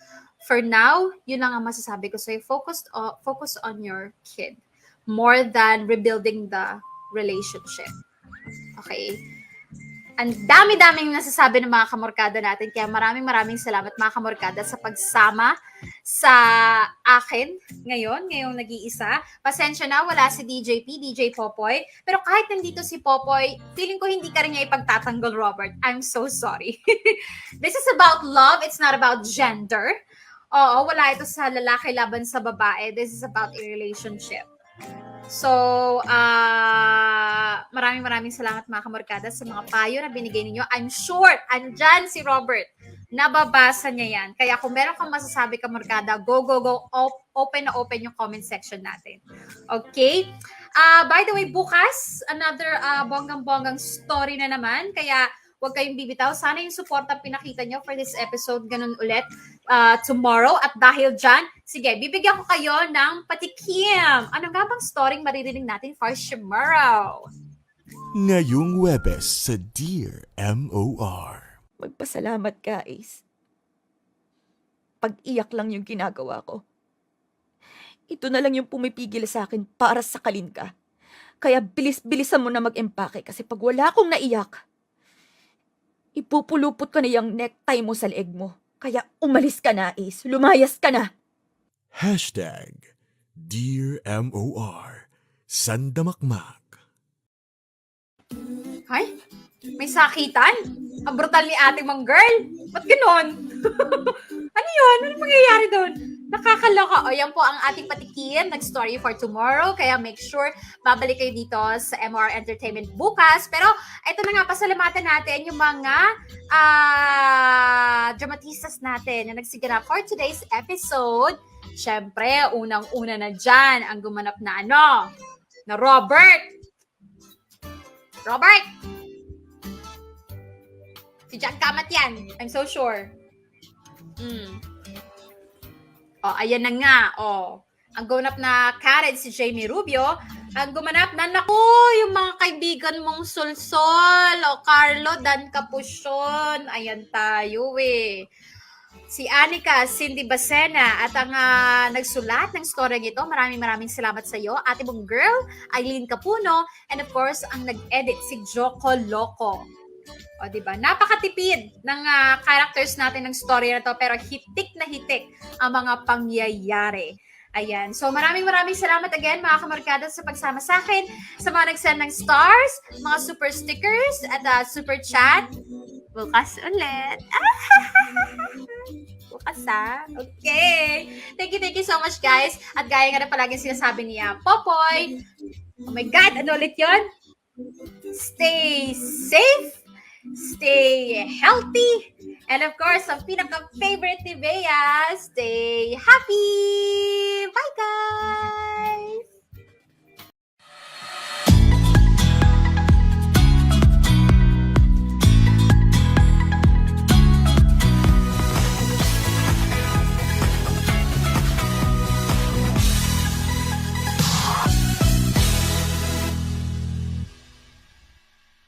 for now, yun lang ang masasabi ko sa'yo. Focus on your kid more than rebuilding the relationship. Okay? Ang dami-daming nasasabi ng mga kamorkada natin. Kaya maraming salamat mga kamorkada sa pagsama sa akin ngayong nag-iisa. Pasensya na, wala si DJ Popoy. Pero kahit nandito si Popoy, feeling ko hindi ka rin niya ipagtatanggol, Robert. I'm so sorry. This is about love. It's not about gender. Oo, wala ito sa lalaki laban sa babae. This is about a relationship. So, maraming salamat mga kamorkada sa mga payo na binigay ninyo. I'm sure, andyan si Robert. Nababasa niya yan. Kaya kung meron kang masasabi kamorkada, go. Open na open yung comment section natin. Okay? By the way, bukas, another bonggang-bonggang story na naman. Kaya, huwag kayong bibitaw. Sana yung suporta pinakita nyo for this episode, ganun ulit tomorrow. At dahil dyan, sige, bibigyan ko kayo ng patikim. Ano nga bang story maririnig natin for tomorrow? Ngayong Webes sa Dear MOR. Magpasalamat ka, Ace. Pag-iyak lang yung ginagawa ko. Ito na lang yung pumipigil sa akin para sakalin ka. Kaya bilis-bilisan mo na mag-empake kasi pag wala akong naiyak, ipupulupot ko na yung necktie mo sa leeg mo. Kaya umalis ka na, Ace. Lumayas ka na. Hashtag Dear MOR Sandamakmak. Ay, may sakitan? Ang brutal ni ate mong girl? Ba't ganon? Ano yun? Ano mangyayari doon? Nakakaloka. O, yan po ang ating patikim. Nag-story for tomorrow. Kaya make sure babalik kayo dito sa MR Entertainment bukas. Pero, ito na nga, pasalamatan natin yung mga dramatistas natin na nagsiganap for today's episode. Siyempre, unang-una na dyan ang gumanap na na Robert! Si Jack Kamat yan. I'm so sure. Ayan na nga. Ang gumanap na Karen, si Jamie Rubio. Ang gumanap na, naku, yung mga kaibigan mong Solsol, Carlo, Dan Capuchon. Ayan tayo Si Anika, Cindy Bacena, at ang nagsulat ng story ito, maraming salamat sa iyo. Ate mong girl, Eileen Capuno, and of course, ang nag-edit si Joko Loco. O, diba? Napakatipid ng characters natin ng story na to, pero hitik na hitik ang mga pangyayari. Ayan. So, maraming salamat again, mga kamarkada, sa pagsama sa akin, sa mga nag-send ng stars, mga super stickers, at super chat. Bukas ulit. Bukas Okay. Thank you so much, guys. At gaya nga na palaging sinasabi niya, Popoy. Oh my God, ano ulit yun? Stay safe, stay healthy, and of course, ang pinaka-favorite ni Bea, stay happy! Bye, guys!